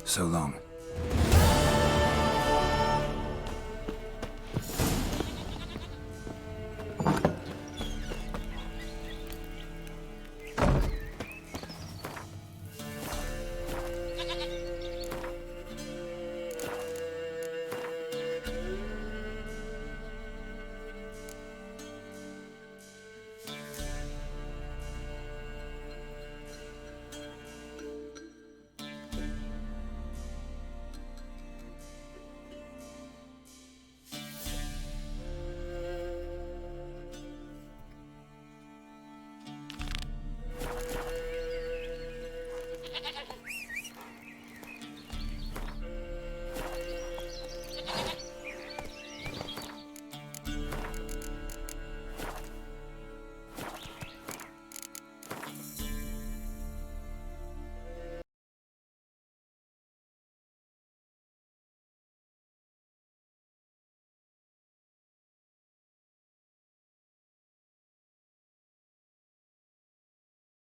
C: So long.